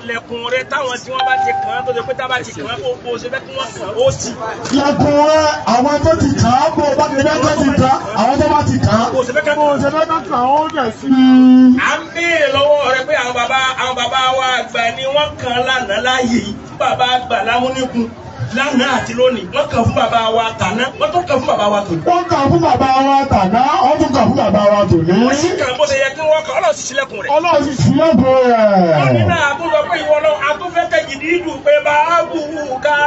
lẹ̀kùn rẹ̀ táwọn tí wọ́n bá ti kàn án tó ṣe pé tá bá ti kàn án kó o ṣe fẹ́ kí wọ́n kàn ó sì. lẹ̀kùn rẹ̀ àwọn tó ti kàn án kó o bá ti fẹ́ tó ti kàn àwọn tó bá ti kàn án. kó o ṣe fẹ́ kàn án ó dẹ̀ sí. à ń béèrè lọ́wọ́ rẹ̀ pé àwọn bàbá wa àgbà ni wọ́n kàn lánàá láàyè bàbá àgbà Lámúnígun lánàá àti lónìí wọ́n kàn fún bàbá wa tàná wọ́n tún kàn fún bàbá wa tòní. wọ́n kàn fún bàbá wa tàná wọ́n tún kàn fún bàbá wa tòní. wọ́n sì kàn bó ṣe yẹ kí wọ́n kàn Ọlọ́run sì ṣílẹ̀kùn rẹ̀. Ọlọ́run sì ṣílẹ̀kùn rẹ̀. wọ́n ní náà àtúntò pé ìwọ lọ àtúnfẹ́ kejì dídù pé báàbù ká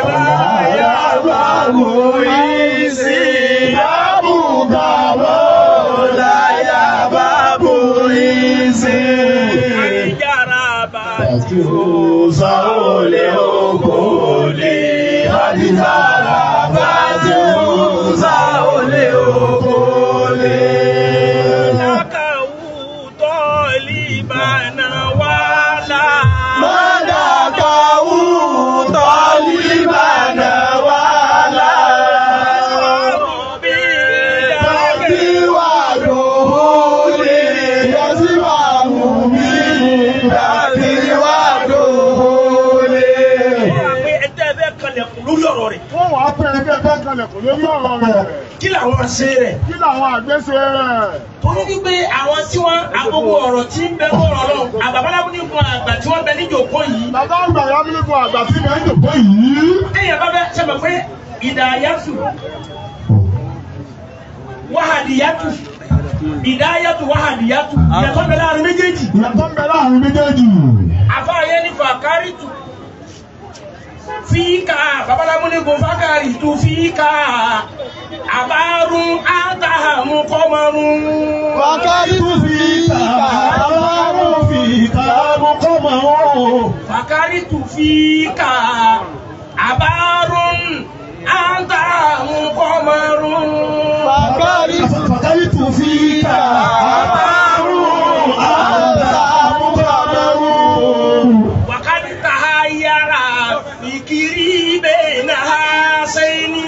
láyà báàbù ìsì báàbù ká láyà báàbù ìsì. àyíjára bàtú sàólè ògbólè àdìsára bàtú sàólè ògbólè. Kí làwọn ṣe rẹ̀? Kí làwọn àgbẹ̀ṣe rẹ̀? Torí wípé àwọn tí wọ́n agbogbo ọ̀rọ̀ tí ń bẹ lọ́rọ̀ lọ, Bàbá Lámúnígun àgbà tí wọ́n bẹ ní ìjòkó yìí. Bàbá àgbà Lámúnígun àgbà tí bẹ ní ìjòkó yìí. Téèyàn bá bẹ ṣe mọ̀ pé ìdáyàtù, wàhàdìyàtù, ìdáyàtù wàhàdìyàtù, ìyàtọ̀ ń bẹ láàrin méjèèjì. Ìyàtọ̀ ń bẹ láàrin méjèèjì. Àfáàyẹ ní fàkárìtù. Fíkà Bàbá Lámúnígun fàkárìtù fíkà. Àbárún àtàhàmú kọ́mọrún. Fàkárìtù fíkà. Àbárún fíkà mú kọ́mọrún. Fàkárìtù fíkà. Àbárún àtàhàmú kọ́mọrún. Fàkárìtù fíkà. Àbárún àtàhàmú kọ́mọrún. Wàkàdì tàháyàrá fìkìrì bẹ́ẹ̀ náà sẹ́ni.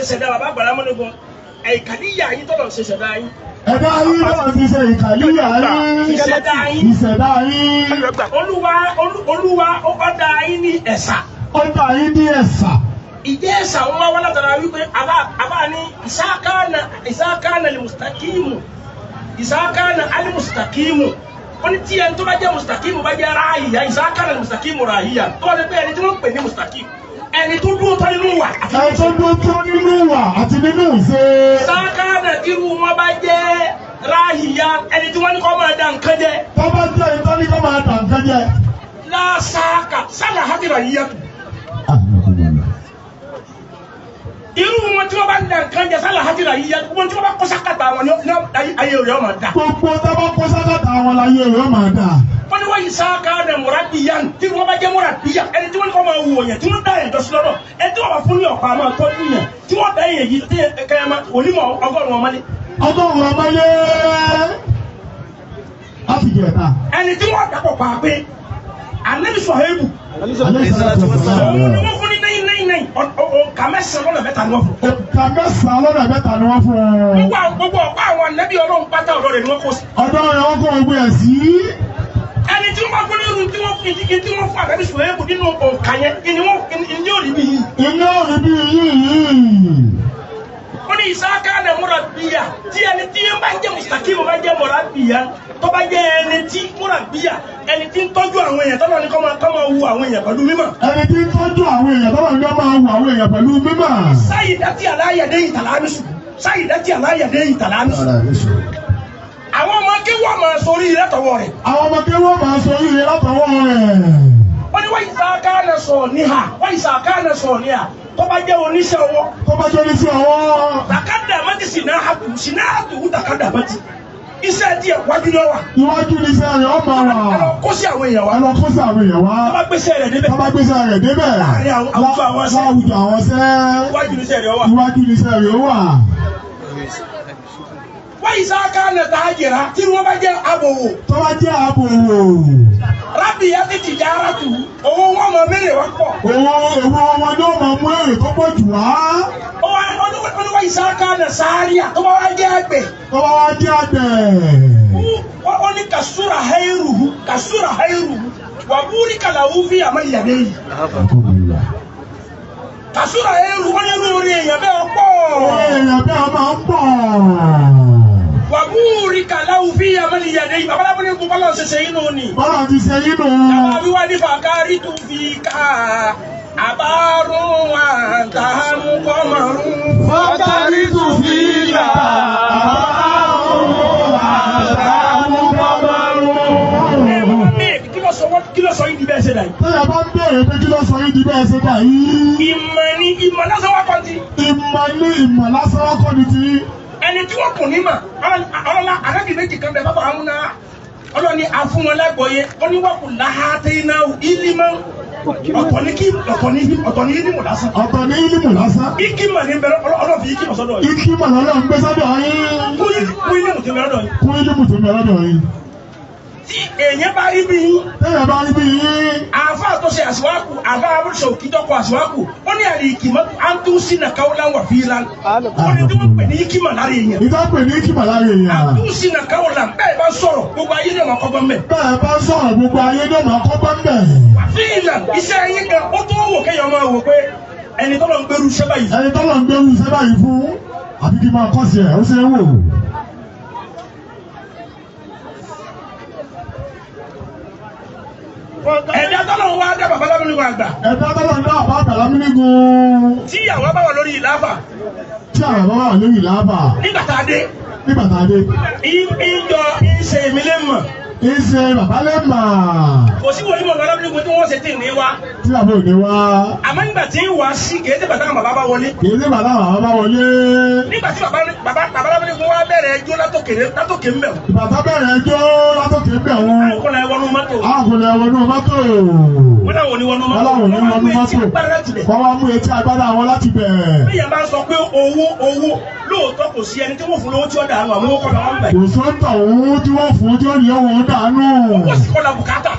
Ṣẹ̀dá Bàbá Àgbà Lámúnígun ìkàlíyà yín tọ́lọ̀ ṣe ṣẹ̀dá yín. Ẹ̀dá yín tọ́lọ̀ ti ṣe ìkàlíyà yín. Ìṣẹ̀dá yín. Olúwa ó dá yín ní ẹ̀sà. Ó dá yín ní ẹ̀sà. Ìjẹ́ ẹ̀sà wọn wá látara wípé àbá ní ìsákánà lè mùsítàkímù. Ìsákánà alẹ́ mùsítàkímù. Wọ́n ní tí ẹni tó bá jẹ́ mùsítàkímù bá jẹ́ ráàyà ìsákánà lè mùsítàkímù ráàyà. Tó wọ́n ti pé ẹni tí wọ́n ń pè ní mùsítàkímù. Ẹni tó dúró tán nínú wà. Ẹni tó dúró tán nínú wà àti nínú ìṣe. Sákàdà irú wọn bá jẹ́ ráàyà ẹni tí wọ́n ní kó máa da nǹkan jẹ. Tó bá jẹ́ ẹni tó ní kó máa da nǹkan jẹ. Lásáàkà sálà hákìrà yíyá tù. Irú wọn tí wọ́n bá ń da nǹkan jẹ sálà hákìrà yíyá tù. Wọ́n tí wọ́n bá kó sákàtà wọn ní ayé rẹ̀ ọmọ dà. Gbogbo tó bá kó sákàtà wọn láyé rẹ̀ ọmọ dà. Wọ́n ní wọ́n yìí sákàdà mùràdìyàn tí wọ́n bá jẹ́ mùràdìyàn ẹni tí wọ́n ní kó máa wò yẹn tí wọ́n dá yẹn jọ́sí lọ́dọ̀ ẹni tí wọ́n bá fún ní ọ̀pá máa tọ́jú yẹn tí wọ́n dá yẹn yìí tí kẹ́yẹ́ máa onímọ̀ ọgọ́rùn-ún ọmọlé. Ọgọ́rùn-ún ọmọlé. Láti jẹ ẹ̀ta. Ẹni tí wọ́n dàpọ̀ pa pé Ànábì Ṣuaibu wọ́n fún ní 999 ọ̀nkà mẹ́sàn-án lọ́nà mẹ́ta ni wọ́n fún. Ọ̀nkà mẹ́sàn-án lọ́nà mẹ́ta ni wọ́n fún. Gbogbo ọ̀pá àwọn ànábì Ọlọ́run pátá ọ̀dọ̀ rẹ̀ ni wọ́n kó sí. Ọ̀dọ̀ rẹ̀ wọ́n kó gbogbo ẹ̀ sí. Ẹni tí wọ́n bá gbóni irun tí wọ́n fún ànábì Ṣuaibu nínú ọ̀nkà yẹn ìní ò rí bí yìí. Ìní ò rí bí yìí. Ó ní Ìsáká nà murabbiya tí ẹni tí ń bá jẹ́ mustaqimu bá jẹ́ murabbiya tó bá jẹ́ ẹni tí murabbiya ẹni tí ń tọ́jú àwọn èèyàn tọ́lọ́ ní kọ́ máa wu àwọn èèyàn pẹ̀lú mímọ̀. Ẹni tí ń tọ́jú àwọn èèyàn tọ́lọ́ ní kọ́ máa wu àwọn èèyàn pẹ̀lú mímọ̀. Sayyidati aláyàdé ìtàlámísù. Sayyidati aláyàdé ìtàlámísù. Àwọn ọmọ kí wọ́n máa sórí ilẹ̀ tọwọ́ rẹ̀. Àwọn ọmọ kí wọ́n máa sórí ilẹ̀ tọwọ́ rẹ̀. Wọ́n ní wọ́n Ìsáká nà sọ̀ níhà tó bá jẹ́ oníṣẹ́ ọwọ́. Tó bá jẹ́ oníṣẹ́ ọwọ́. Takadamati sinahatu takadamati. Iṣẹ́ díẹ̀ wájú ni ó wà. Iwájú ni iṣẹ́ rẹ̀ ọmọ wa. Ẹ lọ kó sí àwọn èèyàn wa. Ẹ lọ kó sí àwọn èèyàn wa. Tó bá gbéṣẹ́ rẹ̀ débẹ̀. Láàrin àwùjọ àwọn sẹ́. Iwájú ni iṣẹ́ rẹ̀ ó wà. Wọ́n Ìsáká nà tájìrá tí wọ́n bá jẹ́ abòwò. Tó bá jẹ́ abòwò. Rábìyá ti tìjára tù. Owó wọn mọ mẹ́rẹ̀ wá pọ̀. Owó wọn ni ó máa mú èrè tó pọ̀ jù wá. Wọ́n Ìsáká nà sáárìà tó bá wá jẹ́ àgbẹ̀. Wọ́n ní kàsúrà hairuhu wà búrí kàlàwú fi àmàlìyàdé yìí. Kàsúrà hairuhu wọ́n ní lórí èèyàn bẹ́ẹ̀ pọ̀. Wàbúrí kàláwù fi àmàlì yàdé yìí. Bàbá lábọ́ ní kú bọ́lá ṣe ṣe inú ni. Bọ́lá ti ṣe inú. Àwọn àbíwá ní fàkárí tún fi ká àbárún àtàánú kọ́mọ̀rún. Fàkárí tún fi ká àbárún àtàánú kọ́mọ̀rún. Kí ló sọ yìí di bẹ́ẹ̀ ṣe dà yìí? Tẹ́lẹ̀ bá ń bẹ̀rẹ̀ pé kí ló sọ yìí di bẹ́ẹ̀ ṣe dà yìí? Ìmọ̀ lásán wá kọ́ ti. Ìmọ̀ lásán wá kọ́ ni ti. Ẹni tí wọ́n kùn ní mà ọlọ́lá àrẹ́bì méjì kan bẹ bàbá àwọn náà ọlọ́ni afúnwọn lágbọ̀ọ́yé oníwàkù láhàtẹ́ iná ìlímọ̀ ọ̀tọ̀ ní ìlímọ̀ lásán. Ìkímọ̀ ní bẹ̀rẹ̀ ọlọ́fi ìkímọ̀ sọ́dọ̀ yìí. Ìkímọ̀ lọ́lọ́ ń gbé sọ́dọ̀ yìí. Kún ìlímọ̀ tó bẹ̀rẹ̀ lọ́dọ̀ yìí. Tí èèyàn bá rí bí yín. Àáfàá tó ṣe àṣìwákù àbá abúṣe òkìjọpọ̀ àṣìwákù ó ní àlè ìkìmọ̀ àtúnṣí nà káwọ́lá wà fi lan. Ó ní tí wọ́n pè ní ìkìmọ̀ lára èèyàn. Àtúnṣí nà káwọ́lá bẹ́ẹ̀ bá sọ̀rọ̀ gbogbo ayé ní ọmọ kọ́gbọ́n mẹ́. Wà fi lan iṣẹ́ yín gan ó tó wò kéèyàn máa wò pé ẹni tọ́lọ̀ ń gbèrú iṣẹ́ báyìí. Fún àbí kí máa kọ́ sí ẹ̀ ó ṣe é wò. Ẹ̀dá tọ́lọ̀ wá dá bàbá Lámínígun àgbà. Tí àwọn bá wà lórí ìlàfà. Nígbà tá a dé. Ìjọ ìṣe ìmílẹ̀ mọ̀. Bàbá lè mà. Kò sí wòlímọ̀ bàbá Lámínígun tí wọ́n ṣe tí ní wá. Àmọ́ nígbà tí ń wá sí kèé tí bàbá bàbá bá wọlé. Nígbà tí bàbá Lámínígun wá bẹ̀rẹ̀ ẹjọ́ látòkè ń bẹ̀. Àkọlẹ̀ wọnú mọ́tò. Wọ́n náà wò ní wọnú mọ́tò. Wọ́n wá mú etí agbádá wọn láti bẹ̀. Bí yẹn bá sọ pé owó lóòótọ́ kò sí ẹni tí wọ́n fún lówó tí ó dànù àwọn owó kọ́lá wọn bẹ̀. Kò sọ́tọ̀ owó tí wọ́n fún tí ó ní ọ̀hún dànù. Owó sì kọ́lá bùkátà.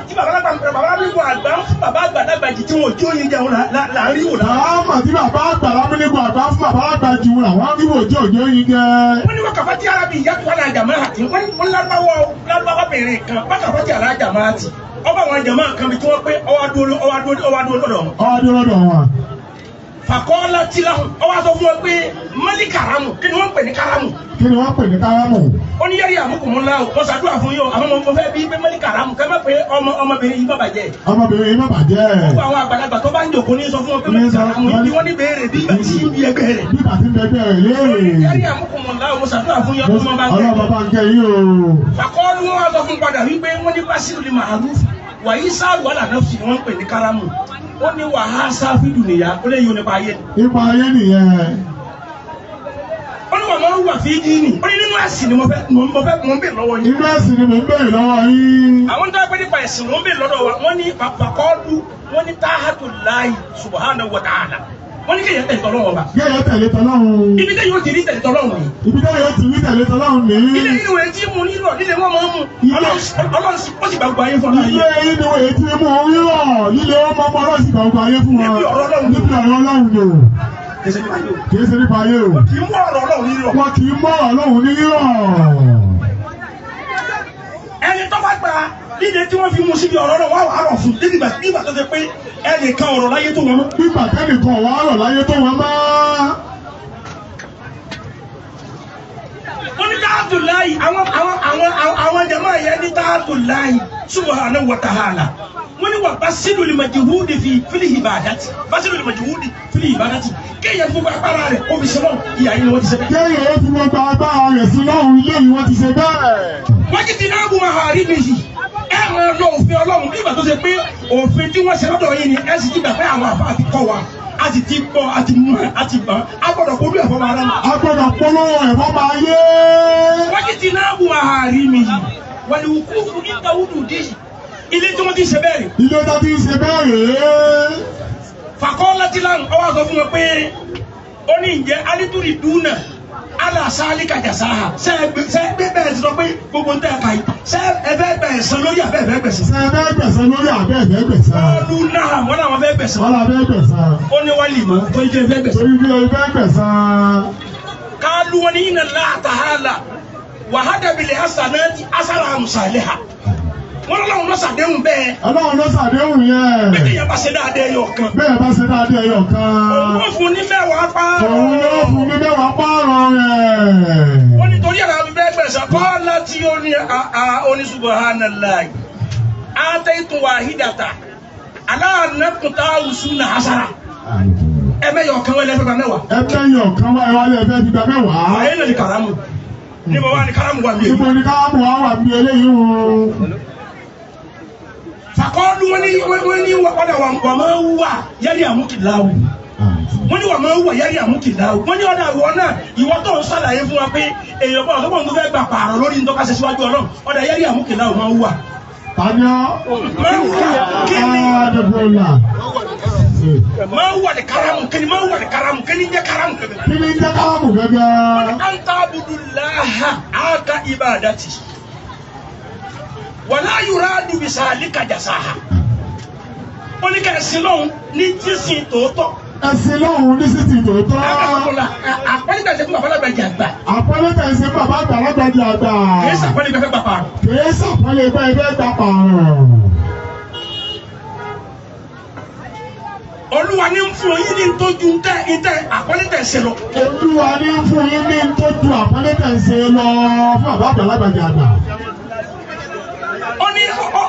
Tí bàbá Lámínígun àgbà ń fún bàbá àgbàlagbà jì tí wọn ò jó yin jẹun láàrin wò náà. Tí bàbá Lámínígun àgbà fún bàbá àgbà jì wọn làwọn rí wò jẹ́ òjò yin jẹ. Wọ́n ní wákàfá tí arábì ìyá tó wà ní àjàmọ́ àti wọ́n lárúbáwá bèrè kan wákàfá tí alájàmọ́ àti ọba àwọn àjàmọ́ kan bí tí wọ́n pé ọwá dúró lọ́dọ̀ wọn. Fàkọ́ọ́lá tí láhùn ọwá sọ fún wọn pé mọ́lí kàrámù kí ni wọ́n pè ní kàrámù. Ó ní yẹ́rì àmúkùnmú ńlá o wọ́n ṣàdúrà fún yóò àwọn ọmọ fẹ́ bí mọ́lí kàrámù kẹ́ mọ́ pé ọmọbìnrin yìí má bàjẹ́. Gbogbo àwọn àgbàlagbà tó bá ń jòkó ní sọ fún wọn pé mọ́lí kàrámù yìí wọ́n ní béèrè bí ìgbà tí ń bí ẹgbẹ́ rẹ̀. Yẹ́rì àmúkùnmú ńlá o wọ́n ṣàdúrà fún yóò tó mọ́ bá ń kẹ́. Fàkọ́ọ́lù wọn sọ fún padà wípé wọ́n ní básírù ní màálùfù wàyí sáàrù wà lànà sí wọ́n pè ní kàrámù. Ó ní wàhálà sáfìdù nìyà ó lè yí nípa ayé nìyẹn. Ó ní wọ́n máa ń wà fi díìnì. Ó ní nínú ẹ̀sìn ni mo ń bèèrè lọ́wọ́ yín. Àwọn tó ń pè nípa ẹ̀sìn ló ń bèèrè lọ́dọ̀ wa. Wọ́n ní pàpàkọ́ọ́dù wọ́n ní táhàtù láì subhanahu wa ta'ala. wọ́n ní kéèyàn tẹ̀lé tọ́lọ́run ọba. kéèyàn tẹ̀lé tọ́lọ́run. ibi tẹ́ yóò ti rí tẹ̀lé tọ́lọ́run ni. ibi tẹ́ yóò ti rí tẹ̀lé tọ́lọ́run ni. ilé inú ẹ̀ tí mu nílò nílé wọn máa ń mu. ọlọ́run ó sì gbàgbọ́ ayé fún ọ. ilé inú ẹ̀ tí mu rírọ̀ nílé wọn máa mọ ọlọ́run sì gbàgbọ́ ayé fún wọn. níbi ọ̀rọ̀ ọlọ́run ni o. kìí ṣe nípa ayé o. kì í mú ọ̀rọ̀ ọlọ́run ní rírọ̀. wọn kì í mọ ọlọ́run ní rírọ̀. ẹni tó bá gba líle tí wọ́n fi mú síbi ọ̀rọ̀ náà wà wà rọ̀ fún nígbà tó ṣe pé ẹnìkan ọ̀rọ̀ láyé tó wọn mọ́. nígbà tẹ́nìkan wà rọ̀ láyé tó wọn mọ́. wọ́n ní táàtù láàyè àwọn jama yẹn ní táàtù láàyè subhanahu wa ta'ala wọ́n ní wà basiru li majhudi fil ibadati basiru li majhudi fil ibadati kéèyàn fún agbára rẹ̀ ó fi ṣe mọ́ ìyá yìí ni wọ́n ti ṣe bẹ́ẹ̀. kéèyàn ó fi gbogbo agbára rẹ̀ sí lọ́hùn ilé yìí wọ́n ti ṣe bẹ́ẹ̀. wọ́n ti dín náà bú mahari méjì ẹ máa lọ òfin ọlọ́run bí ìgbà tó ṣe pé òfin tí wọ́n ṣe lọ́dọ̀ yìí ni ẹ sì ti gbà pé àwọn àfa àti kọ́ wa a ti ti gbọ́ a ti mú a ti gbọ́ a gbọ́dọ̀ polú ẹ̀fọ́ máa rán. a gbọ́dọ̀ polówó ẹ̀fọ́ máa yé. wọ́n ti dín náà bú mahari méjì wọ́n ní kú fún ìdáwùdù dì ilé tí wọ́n ti ṣe bẹ́ẹ̀ rè. ilé tó ti ṣe bẹ́ẹ̀ rè. fàkọ́ láti láǹ ọwọ́ sọ fún wọn pé ó ní ǹjẹ́ alítúrì dúnà alasali kajasaha sẹ bẹ́ẹ̀ sọ pé gbogbo ń tẹ ẹ ka yìí sẹ ẹ bẹ gbẹ̀san lórí abẹ bẹ gbẹ̀san. sẹ ẹ bẹ gbẹ̀san lórí abẹ bẹ gbẹ̀san. ọdún náà wọn làwọn bẹ gbẹ̀san. wọn làwọn bẹ gbẹ̀san. ó ní wálé mọ tó ń jẹ bẹ gbẹ̀san. torí bí ẹ bẹ gbẹ̀san. kálù wọn ní iná láàtàhálà wàhádà bìlẹ̀ hasanati asara musaleha wọn lọ́wọ́ lọ sàdéhùn bẹ́ẹ̀. ọlọ́run ló sàdéhùn yẹn. bẹ́ẹ̀ yẹn bá ṣe dáadé ẹyọ kan. bẹ́ẹ̀ bá ṣe dáadé ẹyọ kan. òun ó fún ní mẹ́wàá pààrọ̀. òun yóò fún ní mẹ́wàá pààrọ̀ rẹ̀. wọ́n ní torí ẹ̀rọ àwọn bẹ́ẹ̀ gbẹ̀sán kọ́ láti oní subhanallah ataitu wahidata aláàánákùntà usuna hasara. ẹ̀mẹ́yọ̀ kan wọlé ẹ̀fẹ̀ gba mẹ́wàá. ẹ̀mẹ́yọ̀ kan wọlé ẹ̀fẹ̀ gba mẹ́wàá. ayé náà ni karamu ní mo wá ní karamu wà mí. ibo ni karamu wà mí eléyìí o. fakọ́ọ́lù wọ́n ní ọ̀dà wà máa ń wà yẹ́rì àmúkìláwù wọ́n ní wà máa ń wà yẹ́rì àmúkìláwù wọ́n ní ọ̀dà ìwọ náà ìwọ tó ń sàlàyé fún wa pé èèyàn bọ̀ ọ̀dọ́ bọ̀ tó fẹ́ gbà pààrọ̀ lórí nítorí kásẹ̀ síwájú ọlọ́run ọ̀dà yẹ́rì àmúkìláwù máa ń wà. taniọ́ máa ń wà ní karamu kí ni máa ń wà ní karamu kí ni ń jẹ́ karamu gẹ́gẹ́. kí ni ń jẹ́ karamu gẹ́gẹ́. anta abudullaha aka ibadati wàlá yuradu bisalika jasaha wọ́n ní ká ẹ̀sìn lọ́hùn ní sísìn tòótọ́. ẹ̀sìn lọ́hùn ní sísìn tòótọ́. àpẹẹrẹ tẹ̀sí fún bàbá àgbàjì àgbà. àpẹẹrẹ tẹ̀sí fún bàbá àgbàjì àgbà. kìí sàpẹ́lẹ̀ bẹ́ẹ̀ gbà pààrọ̀. kìí sàpẹ́lẹ̀ bẹ́ẹ̀ gbà pààrọ̀. olúwa ní ń fún yín ní tójú ntẹ àpẹẹrẹ tẹ̀sí lọ. olúwa ní ń fún yín ní tójú àpẹẹrẹ tẹ̀sí lọ fún bàbá àgbàjì àgbà.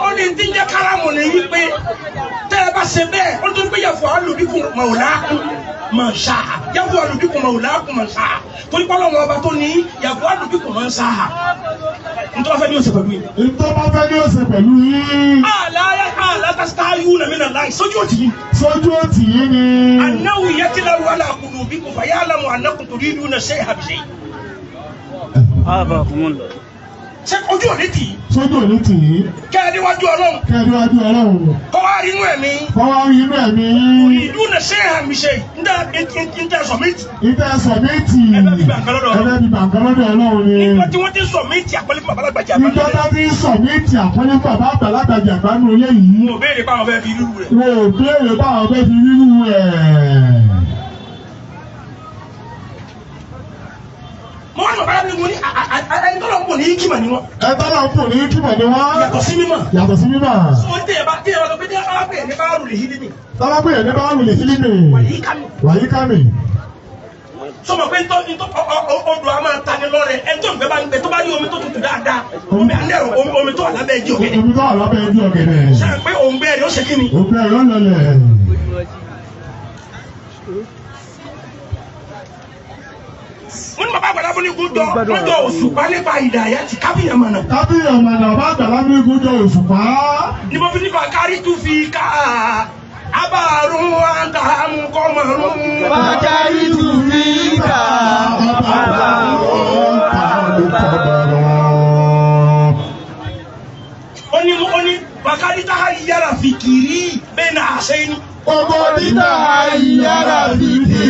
ó ní ti ń jẹ́ káràmù ní wípé tẹ́ ẹ bá ṣe bẹ́ẹ̀ ó tún pé yàfọ̀ alùbíkùn màwùlákùn mà ṣá yàfọ̀ alùbíkùn màwùlákùn mà ṣá torí pé ọlọ́run ọba tó ní yàfọ̀ alùbíkùn mà ṣá ntọ́ fẹ́ ní o ṣe pẹ̀lú yìí. ntọ́ bá fẹ́ ní o ṣe pẹ̀lú yìí. àlá tásítá yú nàmí nà láì sójú òtì yìí. sójú òtì yìí ni. anáwó yẹtìlá wàlà kùnú bí kò fà yà á lamu ànákùn torí ìlú náà ṣe é àbíṣe. ṣé ojú òní tì í. sójú òní tì í. kẹ́ẹ̀díwájú ọlọ́run. kẹ́ẹ̀díwájú ọlọ́run. kọ́wá rí inú ẹ̀mí. kọ́wá rí inú ẹ̀mí. ìlú náà ṣe é àmì ṣe ntẹ sọmíìtì. ntẹ sọmíìtì. ẹbẹ bí bàǹkálọ́dọ̀ ọlọ́run ni. nígbà tí wọ́n ti sọmíìtì àpọ́lẹ́ fún babalágbàjà àgbà. nígbà tí wọ́n ti sọmíìtì àpọ́lẹ́ fún babalágbàjà àgbà nù ilé yìí. wọn ò béèrè báwọn fẹ́ fi rírú rẹ̀. wọn ò béèrè báwọn fẹ́ fi rírú rẹ̀. wọ́n ní bàbá mi mo ní ẹni tó lọ ń pò ní kíma ni wọ́n. ẹni tó lọ ń pò ní kíma ni wọ́n. yàtọ̀ sí mímọ̀. yàtọ̀ sí mímọ̀. sọ tí ẹ bá lọ pé tí ẹ bá pè ní báàrù lè hílí mi. tọ́lá pè ní báàrù lè hílí mi. wàyí ká mi. sọmọ pé odò a máa ta ni lọ́rẹ̀ ẹni tó ń gbẹ bá ń gbẹ tó bá ní omi tó tutù dáadáa omi tó wà lábẹ́ ẹjí ọ̀gẹ̀dẹ̀. omi tó wà lábẹ́ ẹjí ọ̀gẹ̀dẹ̀. sọ pé òǹgbẹ rẹ̀ ó ṣe kí ni. òǹgbẹ rẹ̀ ó lọlẹ̀. wọ́n ní bàbá àgbàlá fún ní gúdọ̀ gúdọ̀ òṣùpá nípa ìdàyà ti kábíyàmọ̀nà. kábíyàmọ̀nà bàbá àgbàlá fún ní gúdọ̀ òṣùpá. ní mo fi nípa kárí tún fi ká abàrún àtàmú kọ́mọ̀rún. kárí tún fi ká abàrún àtàmú kọ́mọ̀rún. ó ní bàkárí táhà yára fi kiri bẹ́ẹ̀ náà àṣẹ ni Ọkọ̀ títà ìyára bìtì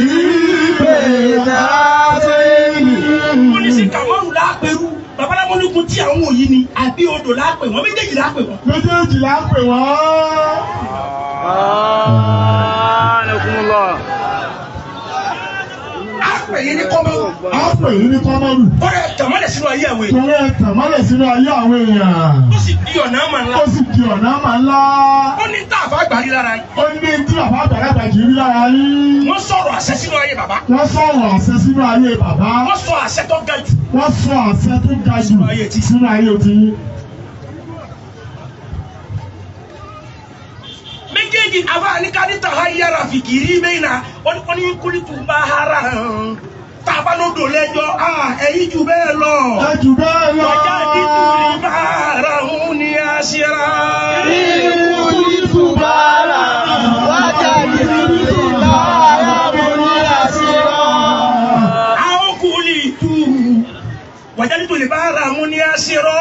bẹ̀rẹ̀ sẹ́yìn. Wọ́n ní sí Kàmọ́rù lápẹ̀rú. Babalámọ́lúkun tí àwọn òyìn ni àbí odò lápẹ̀ wọ́n méjèèjì lápẹ̀ wọ́n. Méjèèjì lápẹ̀ wọ́n. Àpẹ̀ yìí ní Kọ́mọ́rù. Àpẹ̀ yìí ní Kọ́mọ́rù. Kọ́rẹ́ tàmọ́lẹ̀ sínú ayé àwọn èèyàn. Kọ́rẹ́ tàmọ́lẹ̀ sínú ayé àwọn èèyàn. Ó sì di ọ̀nà àmà ńlá. Ó sì di ọ̀nà àmà ńlá. Ó ní tá àfa àgbàrí lára yìí. Ó ní tí àbá àgbàlagbà jì rí lára yín. Wọ́n sọ̀rọ̀ àṣẹ sínú ayé bàbá. Wọ́n sọ̀rọ̀ àṣẹ sínú ayé bàbá. Wọ́n sọ àṣẹ tó ga jù. Wọ́n sọ àṣẹ tó ga jù sínú ayé ti. Méjèèjì àfa àníkàdí tàhá yára fìkìrí mẹ́yìnà ó ní kúlítù bá hara hàn. Tàbá ló dò lẹ́jọ́ ẹ̀yìn jù bẹ́ẹ̀ lọ. Ẹ jù bẹ́ẹ̀ lọ. Ọjà dídú ní bá ara òun ní àṣírà. Kúlítù bá ara. Wájà dídú ní bá ara òun ní àṣírà. Àwọn kúlítù. Wàjà dídú ní bá ara òun ní àṣírà.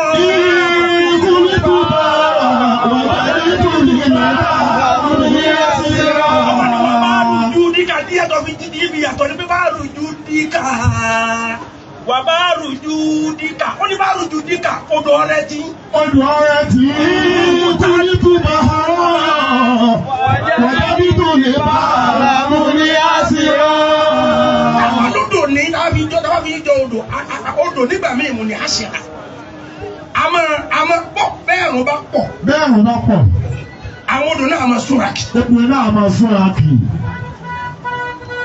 Kúlítù bá ara. Wájà dídú ní bá ara òun ní àṣírà. Díẹ̀ tó fi jíjí ibi yàtọ̀ ní pé bá rùjú díkà wà bá rùjú díkà ó ní bá rùjú díkà odò ọrẹ tí. Odò ọrẹ tí kúlítù bá ara. Wájà dídú ní bá ara òun ní àṣírà. Àwọn olódò ní tábí jọ odò nígbà míì mú ní àṣírà. Àmọ́ pọ̀ bẹ́ẹ̀rùn bá pọ̀. Bẹ́ẹ̀rùn bá pọ̀. Àwọn odò náà máa súnra kì. Odò náà máa súnra kì.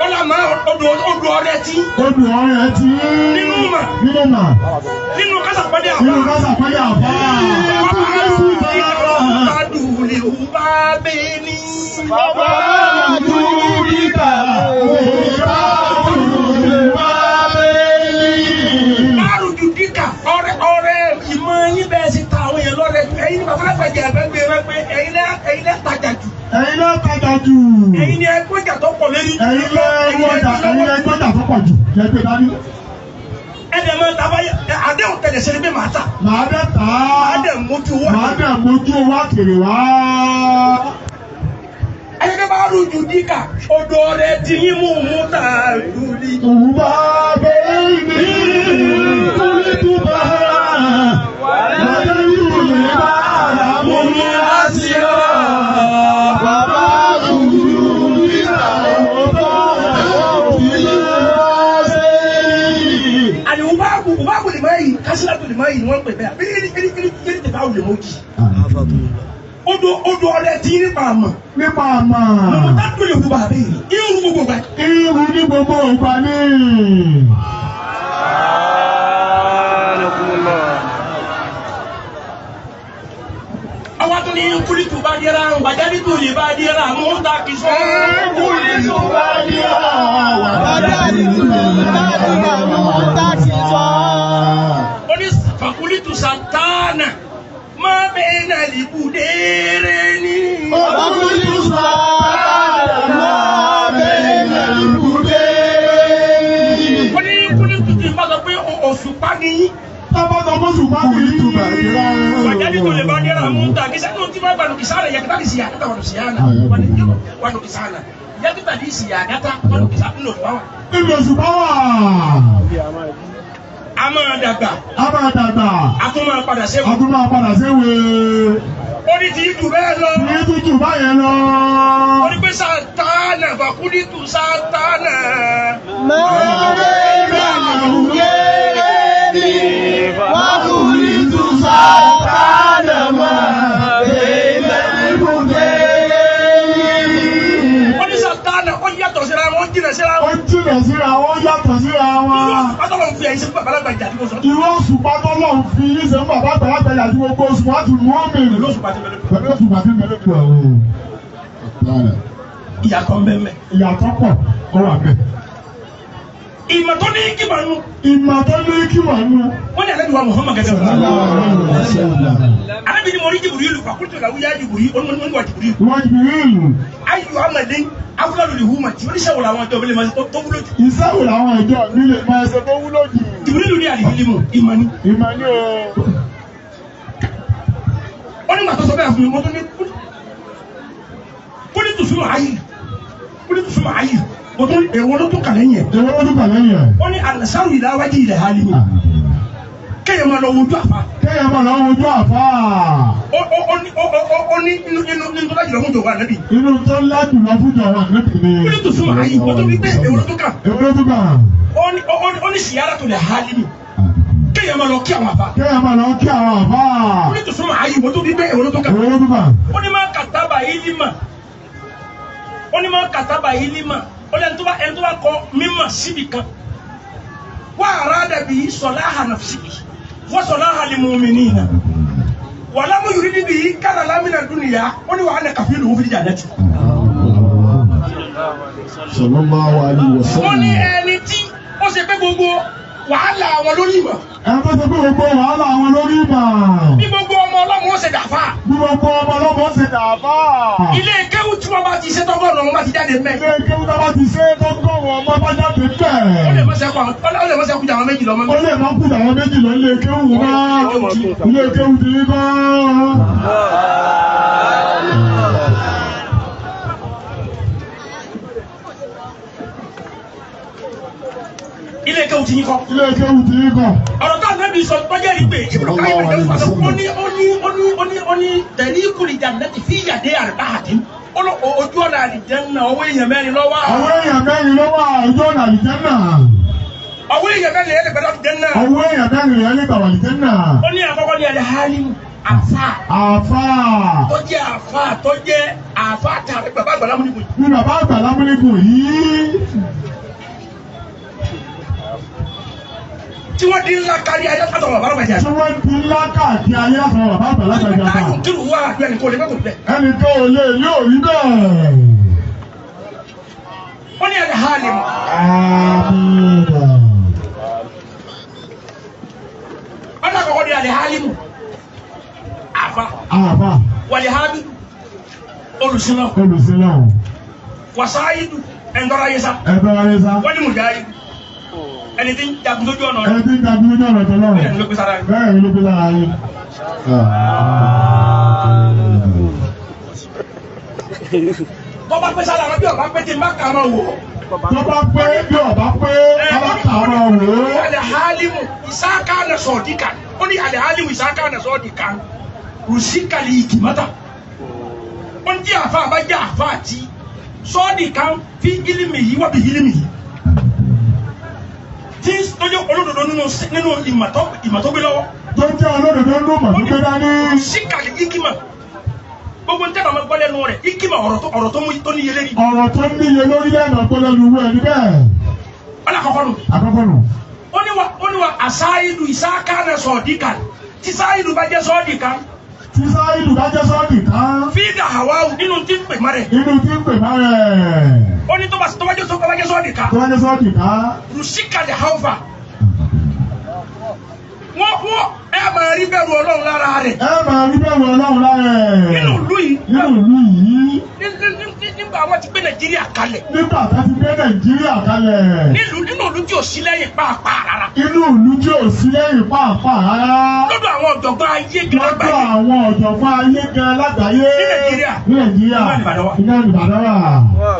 Ó là máa odò ọrẹ tí. Odò ọrẹ tí. Nínú mà. Nínú kásàpàdé àbá. Nínú kásàpàdé àbá. Bàbá dùlì bá bẹ́ẹ̀ ni. Bàbá dùlì bá bẹ́ẹ̀ ni. Bárùjù díkà ọrẹ ìmọ̀ yín bẹ́ẹ̀ sí ta àwọn èèyàn lọ́rẹ. Ẹ̀yin ni bàbá lágbàjẹ́ àgbẹ̀gbẹ̀ rẹ pé ẹ̀yin lẹ́ tajà jù. Ẹ̀yin lẹ́ tajà jù. Ẹ̀yin ni ẹgbẹ́jà tó pọ̀ lérí. Ẹ̀yin lẹ́gbẹ́jà tó pọ̀ jù. Lẹ́gbẹ́ dání. Ẹ̀dẹ̀ máa ta báyìí àdéhùn tẹ̀lé sẹ́ni pé màá tà. Màá dẹ̀ tà á. Màá dẹ̀ mójú owó. Màá dẹ̀ mójú owó àkèrè wá. Ẹ̀yẹ́dẹ́ bárùjù díkà odò ọrẹ tí yín mú tà lórí. Òwúbá bẹ́ẹ̀ ni kúlítù bá wájà dídú ní bá ara mú ní àṣírà. Bàbá dùlù nígbà ọ̀dọ́ òfin ṣe. Àní wùbáàbù lè máa yìí kásílátù lè máa yìí ni wọ́n pè bẹ́ẹ̀ àbí yẹ́nì tẹ̀ bá wù lè mọ́ jì. Odò ọrẹ tí nípa àmọ̀. Nípa àmà. Mo tá tó lè wù bàbá yìí. Irú gbogbo gbà. Irú ní gbogbo ìgbà ní. Àwọn tó ní kúlítù bá dira wàjá ní tòlè bá dira mú ta kì sọ. Kúlítù bá dira wàjá ní tòlè bá dira mú ta kì sọ. Ó ní fàkúlítù sàtánà máa bẹ́ẹ̀ náà lè kú dééré ní. Kúlítù sàtánà máa bẹ́ẹ̀ náà lè kú dééré ní. Ó ní kúlítù tí bá sọ pé òṣùpá ní. Tábàtà mọ́sùn bá kúlítù bá dira. Wàjá ní tòlè bá dira mú ta kì sẹ́nu tí wọ́n gbàdùn kìsàlẹ̀ yàtọ̀ kì sí yàtọ̀ wàdùn sí yàtọ̀ wàdùn kìsàlẹ̀ yàtọ̀ kì sí yàtọ̀ wàdùn kìsàlẹ̀ nínú òṣùpá wà. Nínú òṣùpá wà. A máa dàgbà. A máa dàgbà. A tún máa padà séwu. A tún máa padà séwu. Ó ní ti jù bẹ́ẹ̀ lọ. Ní tútù báyẹn lọ. Ó ní pé sàtánà fàkúlítù sàtánà. Mọ̀lẹ́bí àwùyé ni fàkúlítù sàtánà máa bẹ̀rẹ̀ ìbùdé. Ó ní sàtánà ó yàtọ̀ síra wọn, ó jìnà síra wọn. Ó jìnà síra wọn, yàtọ̀ síra wọn. Pátọ́lọ̀ ń fi ẹ̀yìn sí bàbá alágbàjà tí mo sọ. Irú oṣù pátọ́lọ̀ ń fi yín sẹ́yìn bàbá àgbàlagbà àti gbogbo oṣù wọn ti mú ọ́n mìíràn. Lóṣù pàtí mẹ́lẹ́. Pẹ̀lú oṣù pàtí mẹ́lẹ́ bí ọ̀rọ̀. Ìyàtọ̀ ń bẹ́ẹ̀. Ìyàtọ̀ pọ̀ ó wà bẹ́ẹ̀. Ìmọ̀ tó ní kíma nù. Ìmọ̀ tó ní kíma nù. Wọ́n ní Ànábì wa Muhammad gẹ́gẹ́ bí. Ànábì ni mo rí Jibrilu fàkúlítù làwọn yá Jibrilu onímọ̀ Jibrilu. Wọ́n Jibrilu. Ayọ̀ amadé afúlàlù lè hu mà tí oníṣẹ́ wò làwọn ọjọ́ ìbílẹ̀ máa tó wúlò jù. Iṣẹ́ wò làwọn ìjọ nílé máa ṣe tó wúlò jù. Jibrilu ní àlìhílímù ìmọ̀ ni. Ìmọ̀ ni o. Ó ní màtọ́ sọ bẹ́ẹ̀ fún mi, mo tún ní kúlítù sínú ayé. ó ní tùsùn máa yìí o tó èwo ló tó kàlẹ́ yẹn. èwo ló tó kàlẹ́ yẹn. ó ní àlàsáwù ìdáwájú ilẹ̀ hali mi. kéèyàn máa lọ wojú àfa. kéèyàn máa lọ wojú àfa. ó ní inú tó lájùlọ fún jọ̀wọ́ ànábì. inú tó lájùlọ fún jọ̀wọ́ ànábì ni. ó ní tùsùn máa yìí o tó ní pé èwo ló tó kà. èwo ló tó kà. ó ní sìyára tó lẹ̀ hali mi. kéèyàn máa lọ kí àwọn àfa. kéèyàn máa lọ kí àwọn àfa. ó ní tùsùn máa yìí o tó ní pé èwo ló tó kà. èwo ló tó kà. ó ní máa kàtàbà ilima. ó ní máa kàtàbà ilima. ó ní ẹni tó bá kọ mímọ̀ síbi kan. wà á rà dàbí sọláhà nàfsìkì wọ́n sọláhà lil mu'minina. wàlámù yuridi bihi kánà lámìnà dúnìyà. ó ní wàá nà kàfí lòun fi jannati. sallallahu alaihi wasallam. ó ní ẹni tí ó ṣe pé gbogbo wàhálà àwọn lórí ìmọ̀. ẹni tó ṣe pé gbogbo wàhálà àwọn lórí ìmọ̀. bí gbogbo ọmọ ọlọ́mọ ó ṣe dàfà. bí gbogbo ọmọ ọlọ́mọ ó ṣe dàfà. ilé kéwù tí wọ́n bá ti ṣe tọ́gọ́rùn ọmọ bá ti jáde mẹ́. ilé kéwù tí wọ́n bá ti ṣe tọ́gọ́rùn ọmọ bá jáde mẹ́. ó lè mọ̀ sẹ́kù àwọn méjì lọ́mọ. ó lè mọ̀ kú àwọn méjì lọ ilé kéwù náà. ilé kéwù ti ní kọ́. ilé kéwù ti yín kọ́. ilé kéwù ti yín kọ́. ọ̀rọ̀ tó àná mi sọ tọ́jú ẹ̀rí pé ìbùdó káyọ̀ ìbùdó ìfọ̀ sọ ó ní tẹ̀lé ìkùlì jannati fi yàdé arba'atin. ojú ọ̀nà àlìjẹ́nà ọwọ́ èèyàn mẹ́rin lọ́wọ́. ọwọ́ èèyàn mẹ́rin lọ́wọ́ ojú ọ̀nà àlìjẹ́nà. ọwọ́ èèyàn mẹ́rin yẹn lè gbẹ́dọ̀ àlìjẹ́nà. ọwọ́ èèyàn mẹ́rin yẹn lè gbàwọ̀ àlìjẹ́nà. ó ní àkọ́kọ́ ní al-alim àfà. àfà. tó jẹ́ àfà tó jẹ́ àfà tàbí bàbá àgbàlá múnigun. ní bàbá àgbàlá múnigun yìí. tí wọ́n di ńlá kárí ayé látọ̀ bàbá àgbàjà. tí wọ́n di ńlá káàkiri ayé látọ̀ bàbá àgbàlá àgbàjà. láyò kí ló wá àdúrà ẹnì kò lè mẹ́kò bẹ́ẹ̀. ẹnì kan ò lè yóò rí bẹ́ẹ̀. ó ní al-alim. ọ̀nà àkọ́kọ́ ní al-alim àfà. àfà. wal-hadi olùsílọ̀. olùsílọ̀. wasaidu ẹ̀ńdọ́rọ̀ ayé sá. ẹ̀ńdọ́rọ̀ ayé sá. wọ́n ní mùjáyé. ẹni tí ń jagun lójú ọ̀nà. ẹni tí ń jagun lójú ọ̀nà tó lọ́wọ́. bẹ́ẹ̀ ni ló gbé sára yín. bẹ́ẹ̀ ni ló gbé sára yín. tó bá pé sára wọn bí ọba pé tí n bá kà á máa wò. tó bá pé bí ọba pé ọba kà á máa wò. al-halimu ìsáká na sọ̀díkà. ó ní al-halimu ìsáká na sọ̀díkà. rùsíkàlì ìkìmọ́tà. ó ní tí àfa bá jẹ́ àfa àti sọ̀díkà fi ilimi yìí wọ́n bí ilimi yìí. tí tó jẹ́ olódodo nínú ìmọ̀ tó gbé lọ́wọ́. tó jẹ́ olódodo nínú ìmọ̀ tó gbé dání. síkàlì ikima gbogbo ntẹ́ màmá gbọ́ lẹ́nu rẹ̀ ikima ọ̀rọ̀ tó níye lérí. ọ̀rọ̀ tó níye lórí lẹ́nu ọ̀pọ̀ lẹ́nu ìwé ẹni bẹ́ẹ̀. ọ̀là àkọ́kọ́ nù. àkọ́kọ́ nù. ó ní wa àsáyédù ìsáká náà sọ̀ọ́dìkà tí sáyédù bá jẹ́ sọ̀ọ́dìkà. tí sáyédù bá jẹ́ sọ̀ọ́dìkà. fídà hawawu nínú tí ń pè má rẹ̀. nínú tí ń pè má rẹ̀. ó ní tó bá jẹ́ sọ̀ọ́dìkà. tó bá jẹ́ sọ̀ọ́dìkà. rùsíkàlì haufa. wọ́n ẹ máa rí bẹ̀rù Ọlọ́run lára rẹ̀. ẹ máa rí bẹ̀rù Ọlọ́run lára rẹ̀. nínú ìlú yìí. nínú ìlú yìí. nígbà wọn ti gbé Nàìjíríà kalẹ̀. nígbà tá ti gbé Nàìjíríà kalẹ̀. nínú ìlú tí ò sí lẹ́yìn pàápàá rárá. inú ìlú tí ò sí lẹ́yìn pàápàá rárá. lọ́dọ̀ àwọn ọ̀jọ̀gbọ́n ayé gan lágbàáyé. lọ́dọ̀ àwọn ọ̀jọ̀gbọ́n ayé gan lágbàáyé. ní Nàìjíríà. ní Nàìjíríà. iná Ìbàdàn wà.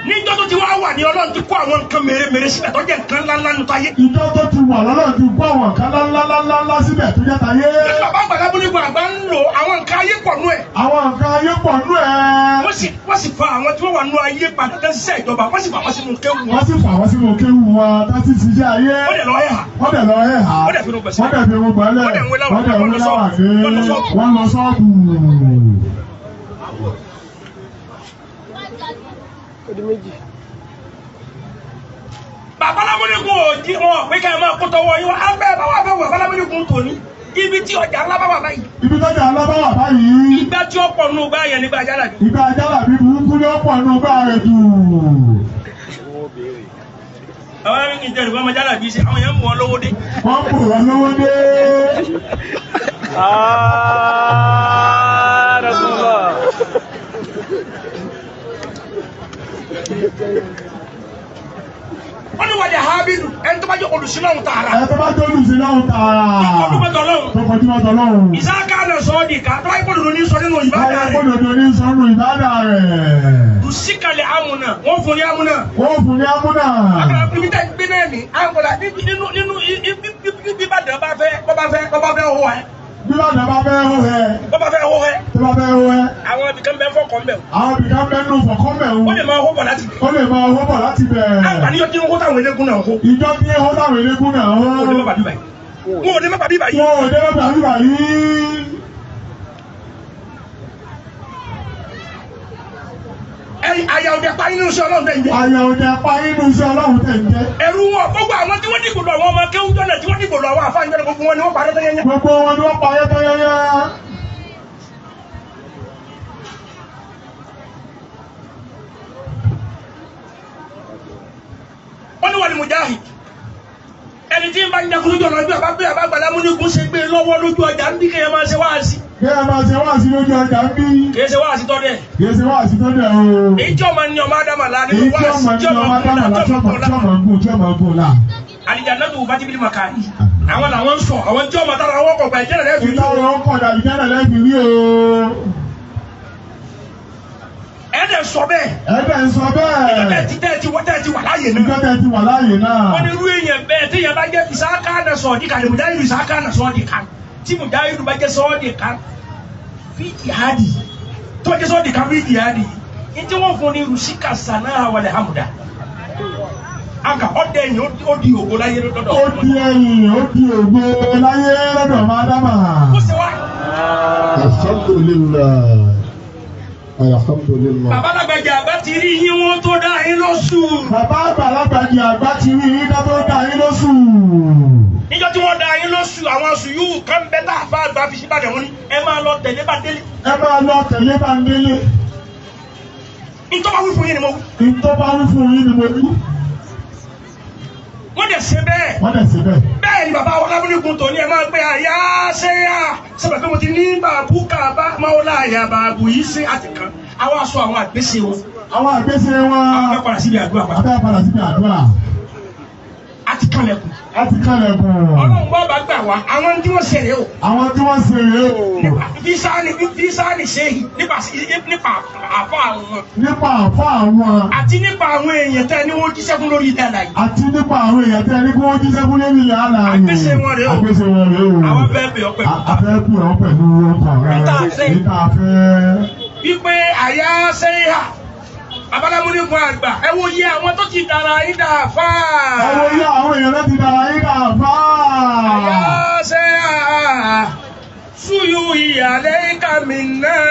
níjọ́ tó ti wá wà ní Ọlọ́run ti kó àwọn nǹkan mèremère síbẹ̀ tó jẹ́ nǹkan ńláńlá nínú táyé. ìjọ tó ti wà lọ́lọ́ ti kó àwọn nǹkan ńláńláńlá síbẹ̀ tó jẹ́ táyé. nígbà bá gbàgbá bónígbò àgbà ń lò àwọn nǹkan ayé pọ̀ nú ẹ̀. àwọn nǹkan ayé pọ̀ nú ẹ̀. wọ́n sì fa àwọn tí wọ́n wà nú ayé padà tẹ́ ṣiṣẹ́ ìjọba wọ́n sì fà wọ́n sínú kéwù wọn. wọ́n sì fà wọ́n sínú kéwù wọn tá sì ṣiṣẹ́ ayé. wọ́n dẹ̀ lọ ẹ̀hà. wọ́n dẹ̀ lọ ẹ̀hà. wọ́n dẹ̀ fi irun gbẹ̀sẹ̀. wọ́n dẹ̀ fi irun gbẹ̀lẹ̀. wọ́n dẹ̀ ń wé láwà. wọ́n dẹ̀ ń wé láwà dé. wọ́n lọ ṣọ́ọ̀bù. bàbá lámúnigun ò di wọn pé ká ẹ máa kó tọwọ́ yín wá abẹ́ bàbá fẹ́ wọ bàbá lámúnigun tòní ibi tí ọjà ńlá bá wà báyìí. ibi tí ọjà ńlá bá wà báyìí. ìgbà tí ó pọ̀ nù bá yẹn nígbà Jálàbí. ìgbà Jálàbí burúkú ni ó pọ̀ nù bá rẹ̀ jù. àwọn ẹni kì í tẹ̀lé fún ọmọ Jálàbí ṣe àwọn yẹn mú wọn lówó dé. wọ́n mú wọn lówó dé. wọ́n ní wàlẹ̀ hábìlù ẹni tó bá jẹ́ olùsílọ́hún tààrà. ẹni tó bá jẹ́ olùsílọ́hún tààrà. tó kọjú mọ́tò Ọlọ́run. tó kọjú mọ́tò Ọlọ́run. ìsáká náà sọ sọ́ọ́dì ká tó wáyé gbọ́dọ̀ ní sọ nínú ìbádà rẹ̀. gbọ́dọ̀ ní sọ nínú ìbádà rẹ̀. Lùsíkàlẹ̀ amúnà wọ́n fún ní amúnà. wọ́n fún ní amúnà. àkàrà ibi tẹ́ gbé náà ní àgọ́lá nínú bíbádà bá fẹ́ hó ẹ. bíbádà bá fẹ́ hó ẹ. bọ́bá fẹ́ hó ẹ. tó bá fẹ́ hó ẹ. àwọn ibìkan bẹ́ẹ̀ fọkàn bẹ̀. àwọn ibìkan bẹ́ẹ̀ nù fọkàn bẹ̀. ó lè máa hó bọ̀ láti bẹ̀. ó lè máa hó bọ̀ láti bẹ̀. àgbàníyàn tí ń hó táwọn eléégún náà hó. ìjọ tí ń hó táwọn eléégún náà hó. wọn ò ní má bàbí báyìí. wọn ò ní má bàbí báyìí. àyà òde pa inú iṣẹ́ Ọlọ́run tẹ̀ ń jẹ́. àyà òde pa inú iṣẹ́ Ọlọ́run tẹ̀ ń jẹ́. ẹ̀rù wọn gbogbo àwọn tí wọ́n dìbò lọ àwọn ọmọ kéwú jọ́nà tí wọ́n dìbò lọ àwọn àfáà ìjọba gbogbo wọn ni wọ́n parẹ́ tẹ́yẹ́yẹ́. gbogbo wọn ni wọ́n parẹ́ tẹ́yẹ́yẹ́. wọ́n ní wà ní mujahid ẹni tí ń bá ń jà kúrú jọ̀nà ọjọ́ àbábẹ́ àbágbàlá múnigun ṣe gbé lọ́wọ́ lójú ọjà ń bí kéèyàn máa ṣe wáàsí. kéèyàn máa ṣe wáàsí lójú ọjà ń bí. kìí ṣe wáàsí tọ́dẹ̀. kìí ṣe wáàsí tọ́dẹ̀ o. ìjọ máa ní ọmọ ádámàlá nínú wáàsí tí ọmọ gùn la. àlìjáná tó bá ti bí màkàrí. àwọn làwọn ń sọ àwọn tí ọmọ tára wọn kọ̀ gbà ìjẹ́rẹ̀ lẹ́ẹ̀fì rí o. ẹ̀ẹ́dẹ̀ sọ bẹ́ẹ̀. ẹ̀ẹ́dẹ̀ sọ bẹ́ẹ̀. ìjọba ti wà láàyè náà. ìjọba ti wà láàyè náà. wọ́n ní irú èèyàn bẹ́ẹ̀ tí yẹn bá jẹ́ ìsáká náà sọ̀ọ́dì kan mùjáhídù ìsáká náà sọ̀ọ́dì kan tí mùjáhídù bá jẹ́ sọ̀ọ́dì kan fi jihadi tó jẹ́ sọ̀ọ́dì kan fi jihadi ní tí wọ́n fún ní rusika sana wàlẹ̀ hamuda. Anka ọdẹ ẹ̀yìn ó di ògo láyé lọ́dọ̀. ó di ẹ̀yìn ó di ògo láyé lọ́dọ̀ Ádámà. ó sì wá. alhamdulillah. Alhamdulillah. Bàbá Lágbàjì àgbà ti rí yín wọ́n tó dá yín lóṣù. Bàbá Lágbàjì àgbà ti rí yín tó dá yín lóṣù. Níjọ́ tí wọ́n dá yín lóṣù àwọn oṣù yóò kán bẹ́ẹ̀ tá a fa àgbà fi síbàdàn wọn ni ẹ máa lọ tẹ̀lé Bándélé. ẹ máa lọ tẹ̀lé Bándélé. Ìtọ́ba wí fún yín ni mo wí. Ìtọ́ba wí fún yín ni mo wí. Wọ́n dẹ̀ ṣe bẹ́ẹ̀. Wọ́n dẹ̀ ṣe bẹ́ẹ̀. Bẹ́ẹ̀ ni bàbá wa lábúlégún tòní ẹ máa gbé àyà ṣe yá. Sábà pé mo ti ní bàbú kàbá máwòlá àyà bàbú yìí ṣe àtìkàn. Àwọn aṣọ àwọn àgbésẹ̀ wọn. Àwọn àgbésẹ̀ wọn. Àwọn fẹ́ padà síbi àdúrà. Àwọn fẹ́ padà síbi àdúrà. Àti kànlẹ̀kùn. Àti kànlẹ̀kùn. Ọlọ́run bá bá gbà wá àwọn tí wọ́n ṣe rèé o. Àwọn tí wọ́n ṣe rèé o. Físáàni ṣe nípa àfa àwọn. Nípa àfa àwọn. Àti nípa àwọn èèyàn tẹ́ ni wọ́n jíṣẹ́ fún lórí ilẹ̀ àlàyé. Àti nípa àwọn èèyàn tẹ́ ni wọ́n jíṣẹ́ fún lórí ilẹ̀ àlàyé. Àgbésẹ̀ wọn rèé o. Àgbésẹ̀ wọn rèé o. Àwọn fẹ́ bẹ̀ ọ́ pẹ̀lú. Afẹ́ kú ọ́ pẹ̀lú ọkàn rẹ̀. Níta fẹ́. Wípé àyà ṣẹ́yà. Babalámúnigun àgbà ẹ wo iye àwọn tó ti dára yín dà fà. Ẹ wo iye àwọn èèyàn tó ti dára yín dà fà. Àyà ṣẹ́yà. Suyu ìyàlẹ́ kàmí náà.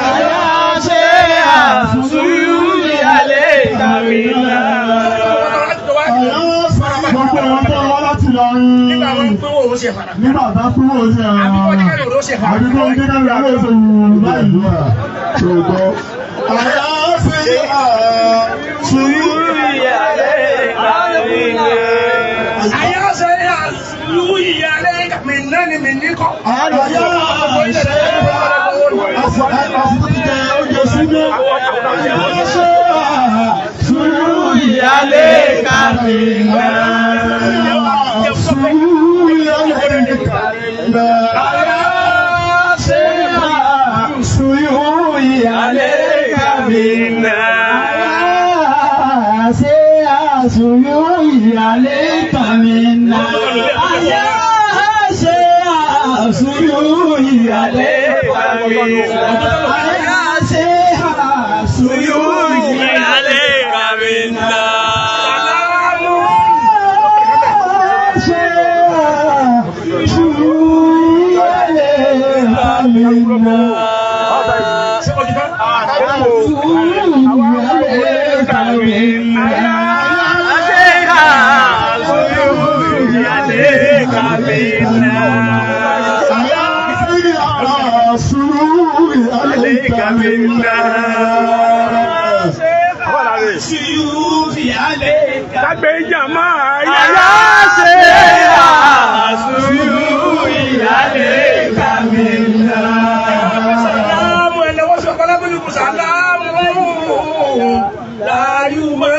Àyà ṣẹ́yà. Suyu ìyàlẹ́ kàmí náà. Gbogbo wọn tó wá láti lọ rí. Nígbà wọn pín owó ṣe fara. Nígbà tó pín owó ṣe fara. Àbíkọ́ jẹ́kẹ́rì òró ṣe fara. Àbíkọ́ jẹ́kẹ́rì òró ṣe báyìí. Ṣògbọ́. Àyà ṣẹ́yà. Suyu ìyàlẹ́ kàmí náà. Àyà ṣẹ́yà. Suyu ìyàlẹ́ kàmí náà ni mi ní kọ́. Àyà ṣẹ́yà. Àsìkò ti jẹ oúnjẹ sílé. Àyà ṣẹ́yà. Suyu ìyàlẹ́ kàmí náà. Suyu ìyàlẹ́ kàmí náà. Àyà ṣẹ́yà. Suyu ìyàlẹ́ kàmí náà. Suyu ìyàlẹ́ kàmí náà. Àyà ṣẹ́yà. Suyu ìyàlẹ́ kàmí náà. Àyà ṣẹ́yà. Suyu ìyàlẹ́ kàmí náà. Lágbé ìjàmá Àyà ṣẹ́yà. Suyu ìyàlẹ́ kàmí náà. Sàlámù ẹlẹ́wọ́ sí ọ̀pọ̀lọpọ̀ Bálámúnigun sàlámù. Láyú mọ́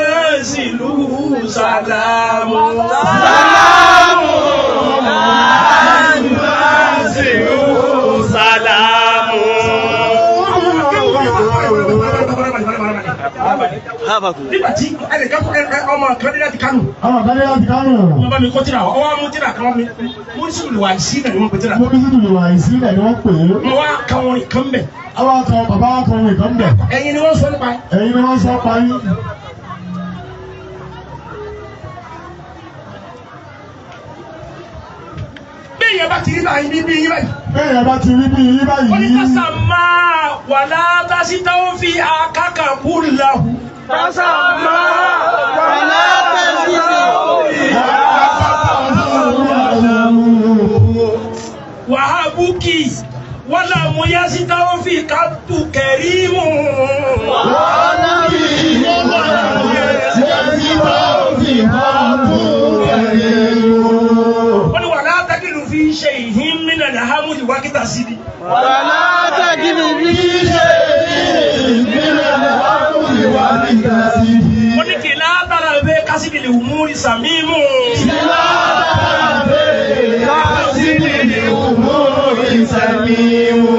sílù sàlámù. Sàlámù. Láyú mọ́ sílù Salamu. nígbà tí ẹnìkan ọmọ kan dé láti Kánò. ọmọ kan dé láti Kánò. wọ́n bá mi kó tírà ọwọ́ mú tírà kan mi mo ní sùúrù wà sí náà ni wọ́n pè tírà. mo ní sùúrù wà sí náà ni wọ́n pè é. mo wá kan orin kan bẹ̀. àwọn akọ bàbá akọ orin kan bẹ̀. ẹ̀yin ni wọ́n sọ nípa. ẹ̀yin ni wọ́n sọ pa yín. bẹ́ẹ̀ yẹn bá ti rí báyìí ní bí yín báyìí. bẹ́ẹ̀ yẹn bá ti rí bí yín báyìí. wọ́n ní kásá máa wà látàsí táwọn fi àkàkà kú làwù. Kásá máa wà látàsí táwọn fi wàhábùkì wàlà mọ̀yásí táwọn fi kàtù kẹrìmù. wàhábùkì wàlà mọ̀yásí táwọn fi kàtù kẹrìmù. wọ́n ní wàlá tákìlù fi ṣe ìhín mínà ní hamudi wákìtà síbi. wàlá tákìlù fi ṣe ìhín mínà ní hamudi wákìtà síbi. wọ́n ní kì látara bẹ́ kásìbì lè múri sàmímù. kì látara bẹ́ kásìbì lè múri sàmímù.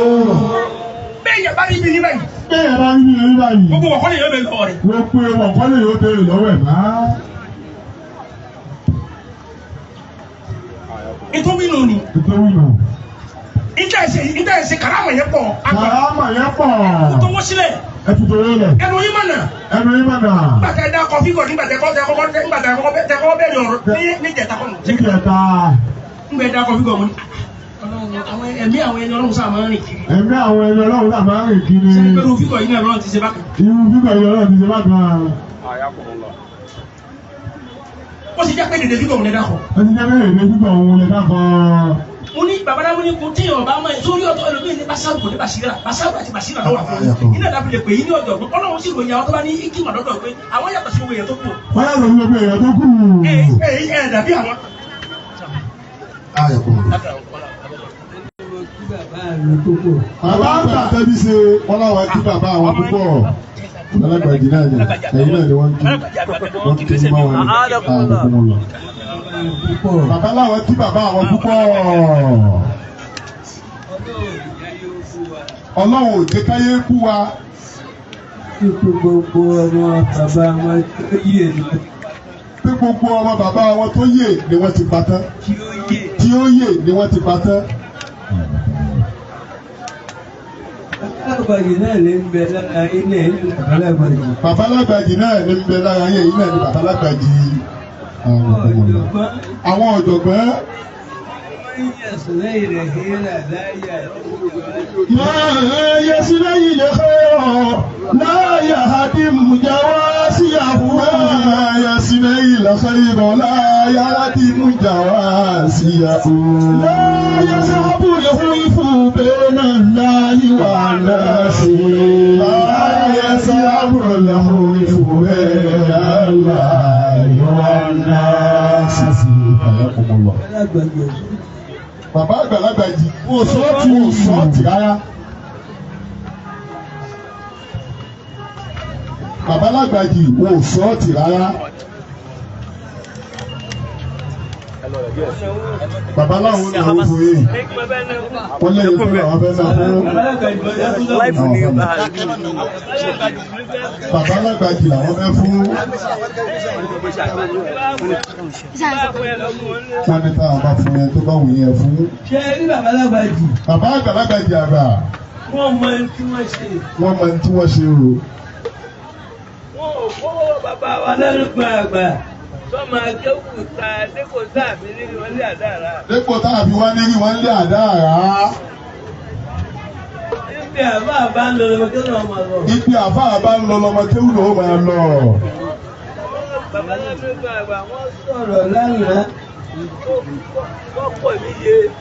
bẹ́ẹ̀ yẹn bá rí bí ní báyìí. bẹ́ẹ̀ yẹn bá rí bí ní báyìí. gbogbo wọ̀kọ́ lè yọ bẹ̀ lọ́wọ́ rẹ̀. gbogbo wọ̀kọ́ lè yọ bẹ̀ lọ́wọ́ ẹ̀ máa. ìtòwí nù ni. ìtòwí nù. ìjà ẹsẹ karama yẹn pọ̀. karama yẹn pọ̀. kótó wọ́n sílẹ̀. ẹ tutù yẹn lẹ. ẹnu yín mọ̀nà. ẹnu yín mọ̀nà. nígbà tẹ da kọfí kọ nígbà tẹ kọ́ bẹ́ẹ̀ ni ọ̀rọ̀ ní jẹta kọ́ nù. ní jẹta. nígbà tẹ da kọfí kọ mọ́ ni. ẹ̀mí àwọn ẹni ọlọ́run sáà máa ń rìn kiri. ẹ̀mí àwọn ẹni ọlọ́run sáà máa ń rìn kiri. sẹ́ni pẹ̀lú fíkọ̀ yìí náà ọlọ́run ti ṣe bákan. irú fíkọ̀ yìí ọlọ́run ti ṣe bákan. ó sì jẹ́ pé dèdè fíkọ̀ òun lè dákọ̀. ó sì jẹ́ pé dèdè fíkọ̀ òun lè dákọ̀. mo ní babaláwo mo ní kò tí ọba máa ń sórí ọ̀tọ̀ ẹlòmíín ní basaru kò ní basira basaru àti basira lọ́wọ́ àfọwọ́ iná dàbí lè pè yín ní ọjọ́ ọlọ́run sì ròyìn àwọn tó bá ní ikí màdọ́dọ̀ pé àwọn yàtọ̀ sí owó èèyàn tó kù. wọ́n yàtọ̀ sí owó èèyàn tó kù. ẹ dàbí àwọn. bàbá àgbà tẹ́bí ṣe wọ́n láwọn kí bàbá àwọn púpọ̀ alágbàjì náà ni ẹ̀yin náà ni wọ́n kí ní bá wọn ní ààrùn lọ. bàbá láwọn kí bàbá àwọn púpọ̀ ọlọ́run ò jẹ́ káyé kú wa. gbogbo ọmọ bàbá wọn tó yé ni. pé gbogbo ọmọ bàbá wọn tó yé ni wọ́n ti pa tán. tí ó yé ni wọ́n ti pa tán. Babalágbàjì náà ní ń bẹ lára iná ẹ̀ ní babalágbàjì. Babalágbàjì náà ní ń bẹ lára ayé yìí náà ní babalágbàjì. Àwọn ọ̀jọ̀gbọ́n. Máa yẹ sílẹ̀ yìí lè kọ́ láyà hadimu jawasiyahu. Máa yẹ sílẹ̀ yìí lè kọ́ láyà hadimu jawasiyahu. Láyà sábù lè hu ifú bẹ́ẹ̀ náà láyé wà náà sí. Láyà sábù lè hu ifú bẹ́ẹ̀ náà láyé wà náà sí. Bàbá àgbàlagbà yìí wò sọ́ọ̀tì rárá. Bàbá àgbàlagbà yìí wò sọ́ọ̀tì rárá. Bàbá láwọn ní àwọn òfin yìí. Wọ́n lẹ́yìn pé àwọn fẹ́ náà fún. Bàbá àgbàlagbà yìí làwọn fẹ́ fún. Wọ́n ní táwọn bá fún yẹn tó bá wù yẹn fún. Ṣé rí bàbá àgbàlagbà? Bàbá àgbàlagbà yìí àgbà. Wọ́n mọ ẹni tí wọ́n ṣe. Wọ́n mọ ẹni tí wọ́n ṣe o. Wọ́n ò fọwọ́ bàbá wa lárúgbó àgbà. Sọ́mọ akéwù ta dépò táàbí ní wọ́n lé àdáàrá. Dépò táàbí wọ́n ní wọ́n lé àdáàrá. Ibi àbá àbá ń lọ lọ́mọ kéwù náà máa lọ. Ibi àbá àbá ń lọ lọ́mọ kéwù náà máa lọ. Bàbá lárúgbó àgbà wọ́n sọ̀rọ̀ lánàá.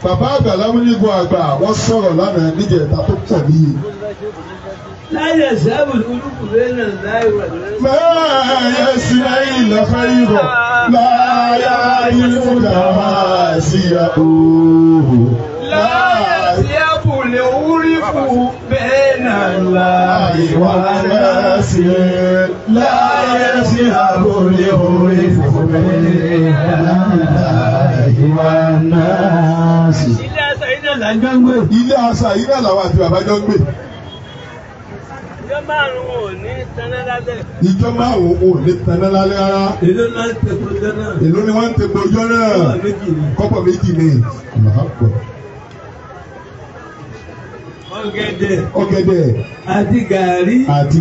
Bàbá àgbà lámúnigun àgbà wọ́n sọ̀rọ̀ lánàá níjẹ̀ta tó pọ̀ níye. Láyé sábà olúkú bẹ́ẹ̀ náà láyé wà lẹ́yìn. Máa sí láyé lọ́fẹ́ ìrọ̀ láyá ìfúdà máa sí àhóhò. Láyé àbúlé orí fún bẹ́ẹ̀ náà láyé wà sí láyé sí àbúlé orí fún bẹ́ẹ̀ náà láyé wà sí. náà là ń jọ ń gbé. ilé àṣà yìí náà làwọn àti bàbá jọ ń gbé. Ìjọ márùn-ún ò ní taná lálẹ́. ìjọ márùn-ún ò ní taná lálẹ́ rárá. Èló náà ń tẹ gbọdọ̀ náà. èló ni wọ́n ń tepo ọjọ́ náà. kọ́pọ̀ méjì ni. ọ̀gẹ̀dẹ̀. Àti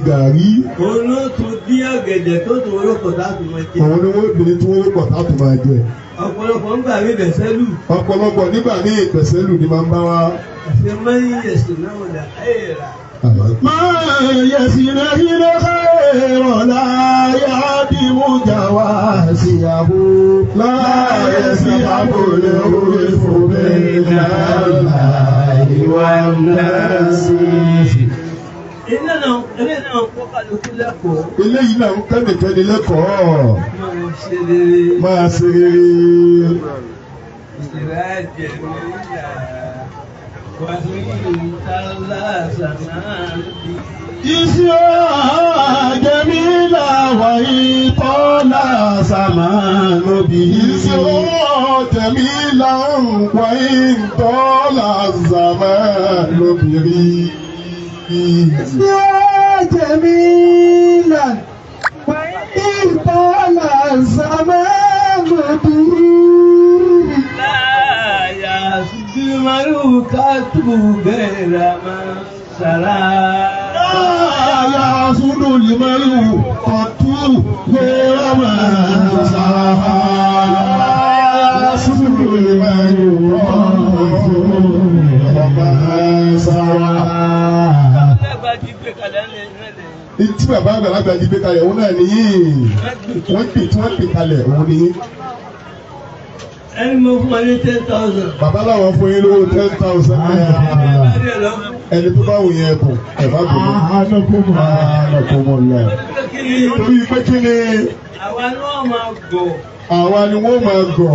gàrí. Òun ló tún dín ọ̀gẹ̀dẹ̀ tó tún orókò láti máa jẹ. òun ni wọ́n bìnrin tí wọ́n rò pọ̀ láti máa jẹ. Ọ̀pọ̀lọpọ̀ ń gbà mí bẹ̀sẹ̀lù. ọ̀pọ̀lọpọ̀ nígbà ní ìpẹ̀sẹ̀lù ni máa ń bá wa. Àṣẹ máa ń yẹ̀sùn náà wọ̀dà ẹ̀yẹ̀rà. máa yẹ̀sìn ilé khayra la ya'dimu jawasiyahu la yasihabu al-urfu bayna Allahi wan nasi. Eléyìí náà ń kọ́ kálukú lẹ́kọ̀ọ́. eléyìí náà ń kẹ́nìkẹ́ni lẹ́kọ̀ọ́. Máa ṣe rere. máa ṣe rere. Ìsìlájẹ̀ níyà wà ní ìtàlá sàmáàlì. Jamila wa itola zamanu bihi. Jamila wa itola zamanu bihi. Jamila wa itola zamanu bihi. Marukatu bera masara. Ya sudu limayu kotu bera masara. Ya sudu limayu kotu bera masara. Tí bàbá àgbàlagbà jí gbé kalẹ̀ òun náà nìyí. Wọ́n gbè tí wọ́n gbè kalẹ̀ òun nìyí. Ẹni mo fún ọ ní 10,000. Bàbá làwọn fún yín lówó 10,000 naira. Ẹni tó bá wù yẹn bù ẹ̀ bá bù mí. Ànàkùnmọ̀ lọ. Torí pé kí ni? Àwa náà máa gọ̀. Àwa ni wọ́n máa gọ̀.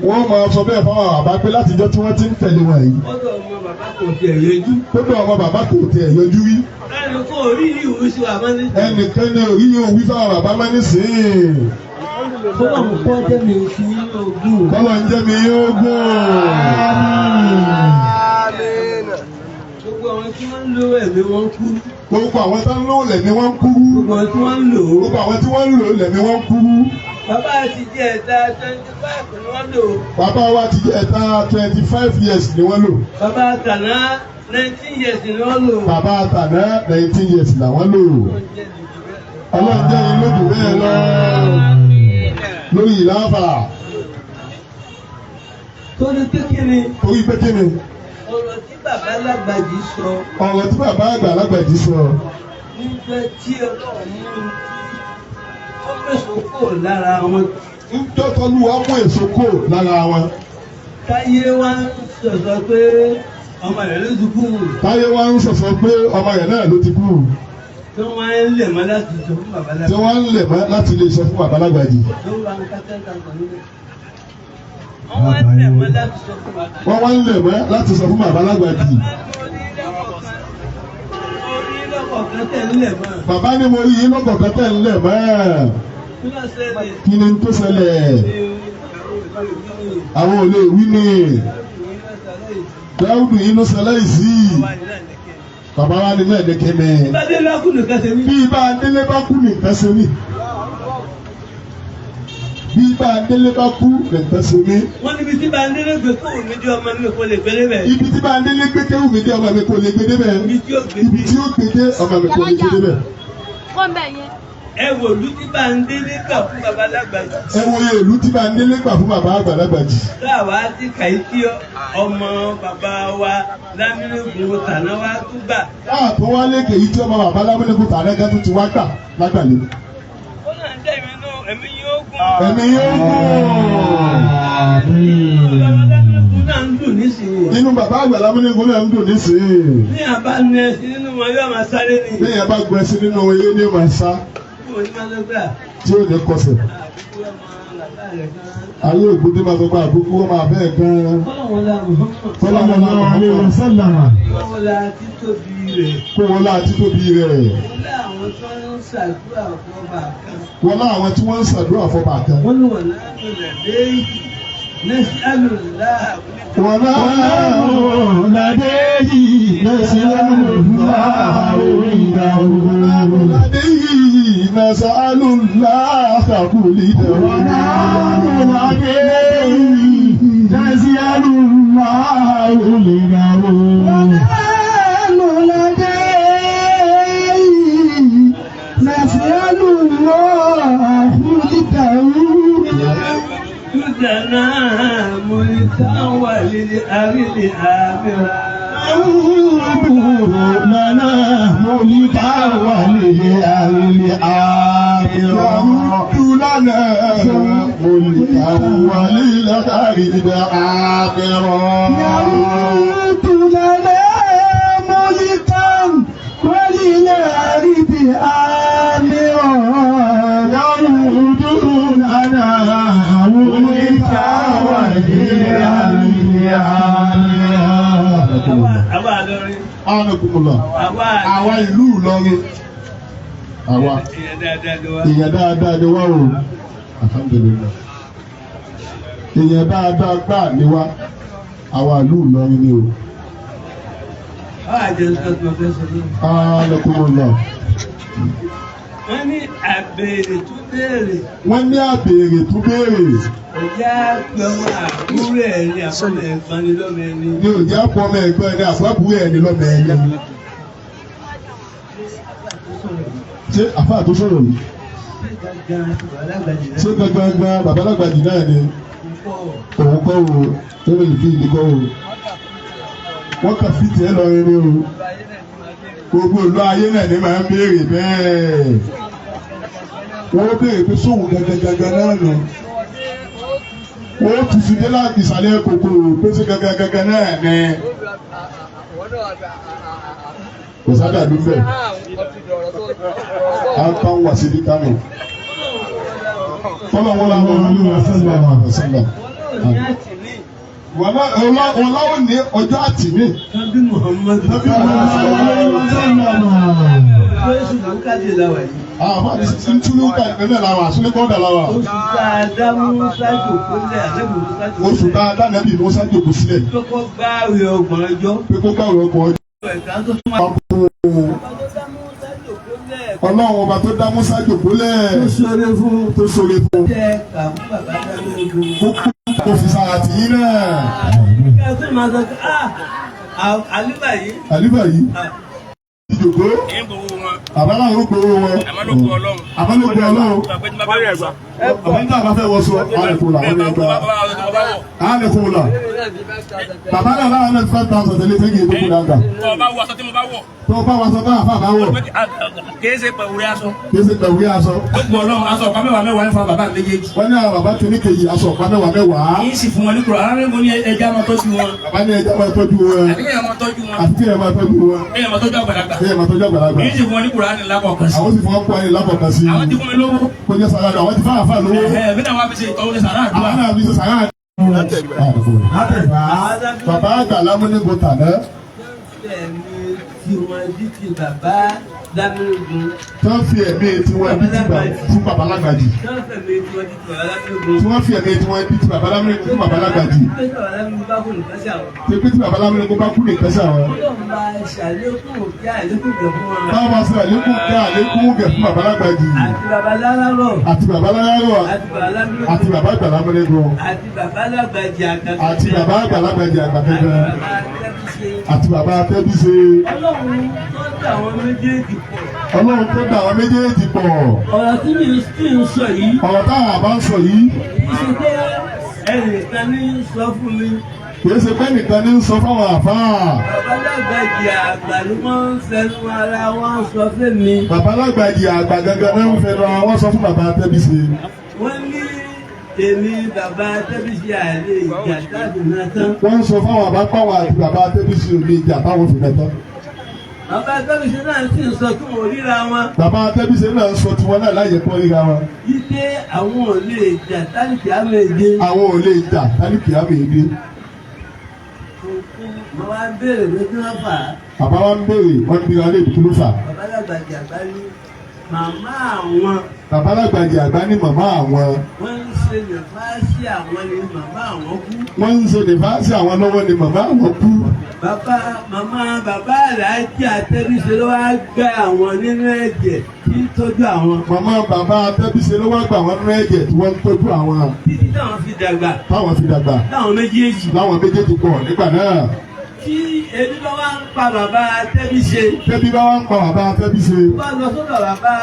Wọ́n máa sọ bẹ́ẹ̀ fáwọn bàbá pé látijọ́ tí wọ́n ti ń tẹ̀lé wọn yìí. Kódà ọmọ bàbá kò tiẹ̀ yọjú. Kódà ọmọ bàbá kò tiẹ̀ yọjú rí. Ẹnì kan ò rí ìwé sí wa máa ń ní. Ẹnìkan ni orí yóò wí fáwọn bàbá máa ń sìn. Kọ́lọ̀ ń kọ́ jẹ́ mi sí ogún. Kọ́lọ̀ ń jẹ́ mi yóò gùn. Gbogbo àwọn tí wọ́n ń lo ẹ̀mí wọn kú. Gbogbo àwọn tí wọ́n ń lò lẹ̀mí wọn kúrú. Gbogbo àwọn tí wọ́n ń lò ó. Gbogbo àwọn tí wọ́n ń lò lẹ̀mí wọn kúrú. Bàbá àti jẹ́ ẹ̀ta 25 ni wọ́n lò. Bàbá wa ti jẹ́ ẹ̀ta 25 years ni wọ́n lò. Bàbá àtàná 19 years ni wọ́n lò. Bàbá àtàná 19 years làwọn lò. Ọlọ́run jẹ́ yín lójú bẹ́ẹ̀ lọ. Lórí ìlànà. Torí pé kí ni? Torí pé kí ni? Ọ̀rọ̀ tí bàbá Lágbàjì sọ. Ọ̀rọ̀ tí bàbá Lágbàjì sọ. Nígbà tí Ọlọ́run mú ó mẹ́sàn-án kò lára wọn. Ńjọ́tọ́lú wa mú èso kò lára wọn. Táyé wá ń sọ̀sọ̀ pé ọmọ rẹ̀ ló ti kú. Táyé wá ń sọ̀sọ̀ pé ọmọ rẹ̀ náà ló ti kú. Tí wọ́n ń lẹ̀ mọ́ láti sọ fún bàbá Lágbàjì. Tí wọ́n ń lẹ̀ mọ́ láti lè sọ fún bàbá Lágbàjì. Wọ́n wá ń lẹ̀ mọ́ láti sọ fún bàbá. Wọ́n wá ń lẹ̀ mọ́ láti sọ fún bàbá Lágbàjì. Bàbá ni mo rí iná kọ̀ọ̀kan tẹ̀ ń lẹ̀ mọ́. Kí ni tó ṣẹlẹ̀? Àwọn ò lè wí ni. Dáúdù yìí ló ṣẹlẹ̀ sí. Bàbá wa ni náà dẹ́kẹ́ mẹ́. Bí ibà délé bá kú nìkan ṣe mí. Bí ibà délé bá kú nìkan ṣe mí. Wọ́n níbi tí Bàndélé gbé kéwù mi dé ọmọ mi kò lè gbé débẹ̀. Ibi tí Bàndélé gbé kéwù mi dé ọmọ mi kò lè gbé débẹ̀. Ibi tí ó gbé dé ọmọ mi kò lè gbé débẹ̀. Ẹ wo ìlú tí Bàndélé gbà fún bàbá Lágbàjì. Ẹ wo ìlú tí Bàndélé gbà fún bàbá Lágbàjì. Láwa ti kàí tí ọmọ bàbá wa Lámílẹ́kùn tàná wa tún gbà. Láàtọ̀ wá lékè yìí tí ọmọ bàbá Lámílẹ́kùn tàná gán tó ti wá gbà lágbàlẹ̀. Ó náà ń jẹ́ ìrìnnà ẹ̀mí yóò gùn. Ẹ̀mí yóò gùn. Inú bàbá àgbà Lámílẹ́kùn náà ń dùn nísìnyí. Ní àbá ní ẹsìn nínú wọn yóò máa sáré ni. Bí ìyá bá gbọ́ ẹsìn nínú wọn yóò ní máa sá. Tí ó ní kọsẹ̀. Ayé ògbódé máa sọ pé àbúkú wọn máa bẹ́ẹ̀ gan-an. Sallallahu alaihi wasallam. Kó wọn la títóbi rẹ̀. Wọ́n lá àwọn tí wọ́n ń ṣàdúrà fọ́ba kan. Wọ́n ní wọ̀n láàbò lẹ́dẹ́ yìí. نسأل الله ونحن لديه نسأل الله عنده لديه نسأل الله كل ونحن لديه نسأل الله عنده ونحن لديه نسأل الله لنا ملكا وللأرض آمرا لنا ملكا وللأرض آمرا لنا ملكا وللأرض آمرا يموت لنا ملكا وللأرض آمرا يموت لنا ملكا وللأرض آمرا Anakumula. Àwa ìlú Ìlọrin. Àwa. Èèyàn dáadáa ni wá o. Alhamdulillah. Èèyàn dáadáa gbà ni wá. Àwa ìlú Ìlọrin ni o. Anakumula. Wọ́n ní àbèrè tún béèrè. Wọ́n ní àbèrè tún béèrè. Ọjà pẹ̀lú àbúrò ẹ̀ ní àbúrò ẹ̀gbọ́n ní lọ́mọ ẹni. Ní òjá pọ̀ ọmọ ẹ̀gbọ́n ní àbúrò ẹ̀ ní lọ́mọ ẹni. Ṣé àfáà tó sọ̀rọ̀ yìí? Ṣé gbàgbàgbà babalágbàjì náà ni? Òun kọ́ wo lórí ìdí ìdí kọ́ wo. Wọ́n kà fi tiẹ̀ lọ rere o. Gbogbo ìlú ayé náà ni màá ń béèrè bẹ́ẹ̀. Wọ́n béèrè pé sóhun gàgàgàgà náà nù. Wọ́n tutù dé láti ìsàlẹ̀ kòkòrò pé sí gàgàgàgà náà ni. Kò sábà dúpẹ́. A ń tán wà sí ní Kánò. Fọlọ́wọ́n làwọn olùwà sọ́lá. Wọ́n láwọn ní ọjọ́ àtìmí. Nabi Muhammadu. Àwọn àti ntúlù ká ìpínlẹ̀ làwọn àsúlẹ̀ kọ́ńdà làwọn. Oṣù dáadáa nàbí Musa jòkó sílẹ̀. Pé kó gbààwẹ̀ ọgbọ̀n ọjọ́. Ọlọ́run ọba tó dá Musa jòkó lẹ̀. Tó ṣoore fún. Kó fi sára tì í náà. Àlífà yìí. Ìjòkó. Àbálá òun gbowó wọn. Àmọ́lógún Ọlọ́run. Àwọn nígbà bá fẹ́ wọ sọ, àlẹ́kùn là wọ́n ní ẹgbẹ́. Àlẹ́kùn là. Bàbá náà láwọn náà 5,000 tẹ́lẹ̀ fẹ́ kí ètò kúrò àgbà. Tó o bá wọ aṣọ tí mo bá wọ̀. Tó o bá wọ aṣọ náà fà bá wọ̀. Kìí ṣe pẹ̀wúrẹ́ aṣọ. Kìí ṣe pẹ̀wúrẹ́ aṣọ. Gbogbo Ọlọ́run aṣọ ọ̀pá mẹ́wàá mẹ́wàá ń fa bàbá méjèèjì. Wọ́n ní àwọn bàbá tó ní kejì aṣọ ọ̀pá mẹ́wàá mẹ́wàá. Kìí sì fún wọn ní kúrò. Àwọn mo ní ẹja máa tọ́jú wọn. Bàbá ní ẹja máa tọ́jú wọn. Àti kéèyàn máa tọ́jú wọn. Àti kéèyàn máa tọ́jú wọn. Kéèyàn máa tọ́jú àgbàlagbà. Kéèyàn máa tọ́jú àgbàlagbà. Kìí sì fún wọn ní kúrò ní lápọ̀kan sí. Àwọn sì fún wọn kó ayé lápọ̀kan sí. Àwọn ti fún mi lówó. Kó jẹ́ sàrà àwọn ti fáfà lówó. Bí náà wá fi ṣe ìtọ́wé sàrà àdúrà. Àwọn náà fi ṣe sàrà bàbá àgbà lámúnigbò tàná. Tí wọ́n di ti bàbá Lámúnigun. Tí wọ́n fi ẹ̀mí tí wọ́n di ti fún bàbá Lágbàjì. Tí wọ́n fi ẹ̀mí tí wọ́n di ti bàbá Lámúnigun. Tí wọ́n fi ẹ̀mí tí wọ́n di ti bàbá Lámúnigun fún bàbá Lágbàjì. Tí bàbá Lámúnigun bá kú nìkan sí àwọn. Tí pé tí bàbá Lámúnigun bá kú nìkan sí àwọn. Ọlọ́run bá ṣàlékún kí àlékún gẹ̀ fún wọn. Báwo máa ṣe àlékún kí àlékún gẹ̀ fún bàbá Lágbàjì. Àti bàbá Lárárọ̀. Àti bàbá Lárárọ̀. Àti bàbá Lámúnigun. Àti bàbá àgbà Lámúnigun. Àti bàbá Lágbàjì àgbàgbà. Àti bàbá àgbà Lágbàjì àgbàgbà. Àti bàbá Atẹ́bíṣe. Ọlọ́run tó dá àwọn méjèèjì pọ̀. Ọlọ́run tó dá àwọn méjèèjì pọ̀. Ọ̀rọ̀ tí mi sì ń sọ yìí. Ọ̀rọ̀ táwọn àbá ń sọ yìí. Kì í ṣe pé ẹnìkan ní sọ fún mi. Kìí ṣe pé nìkan ní sọ fáwọn àfáà. Bàbá Lágbàjì àgbà ni wọ́n ń fẹnu ara wọn sọ fún mi. Bàbá Lágbàjì àgbà gangan náà ń fẹnu ara wọn sọ fún bàbá Atẹ́bíṣe. Wọ́n ní èmi bàbá Atẹ́bíṣe àlè ìjà táàbì náà tán. Wọ́n sọ fáwọn àbá pàwọn àti bàbá Atẹ́bíṣe òní ìjà táwọn fi mẹ́tọ́. Bàbá Atẹ́bíṣe náà sì ń sọ kí wọ́n ríra wọn. Bàbá Atẹ́bíṣe náà ń sọ tiwọn náà láyé kọ́ ríra wọn. Yíké àwọn ò lè jà tálíkì àmèje. Àwọn ò lè jà tálíkì àmèje. Mo wá ń béèrè pé kí wọ́n fà á. Bàbá wa ń béèrè wọ́n ń bíra léèdì kí ló fà. Bàbá Lágbàjì àgbà ní màmá àwọn bàbá alágbàjì àgbà ní màmá àwọn. wọ́n ń ṣe lè fà sí àwọn ni màmá àwọn kú. wọ́n ń ṣe lè fà sí àwọn lọ́wọ́ ni màmá àwọn kú. bàbá Alhaji Atẹ́bíṣe ló wá gbé àwọn nínú ẹ̀jẹ̀ tí ń tọ́jú àwọn. màmá bàbá Atẹ́bíṣe ló wá gbà wọ́n nínú ẹ̀jẹ̀ tí wọ́n ń tọ́jú àwọn. títí táwọn fi dàgbà. táwọn fi dàgbà. láwọn méjèèjì. láwọn méjèèjì pọ̀ nígbà náà. tí ebi bá wá ń pa bàbá Atẹ́bíṣe. tẹ́bí bá wá ń pa bàbá Atẹ́bíṣe. bá lọ sọ́dọ̀ bàbá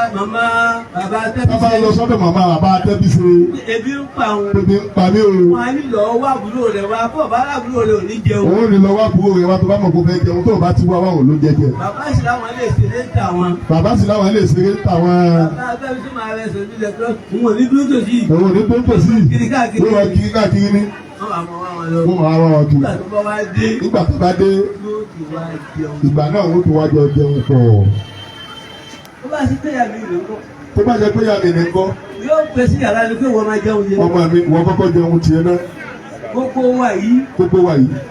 Atẹ́bíṣe. bá lọ sọ́dọ̀ màmá bàbá Atẹ́bíṣe. ebi ń pa òun. ebi ń pa mí o. wọn á nílò ọwọ́ àbúrò rẹ̀ wá fún ọ̀bá àbúrò rẹ̀ ò ní jẹun. òun ní lọ wá àbúrò rẹ̀ wá tó bá mọ̀ kó fẹ́ jẹun tó bá ti wá wá òun ló jẹjẹ. bàbá sì láwọn lè ṣeré tà wọn. bàbá sì láwọn lè ṣeré tà wọn. bàbá Atẹ́bíṣe máa rẹ̀ sọ nílẹ̀ pé òun ò ní dúró tòsí. òun ò ní dúró tòsí. kiri káàkiri. wọ́n kiri káàkiri ní. wọ́n máa wá wọn kiri. nígbà tó bá dé ìgbà náà wọ́n ti wá jọ jẹun pọ̀. tó bá sí pé yàrá ìlú ńkọ́. tó bá jẹ pé yàrá ìlú ńkọ́. yóò pè sí yàrá ni pé wọ́n máa jẹun yẹn. ọmọ mi wọ́n kọ́kọ́ jẹun tiẹ̀ náà. gbogbo wa yìí. gbogbo wa yìí.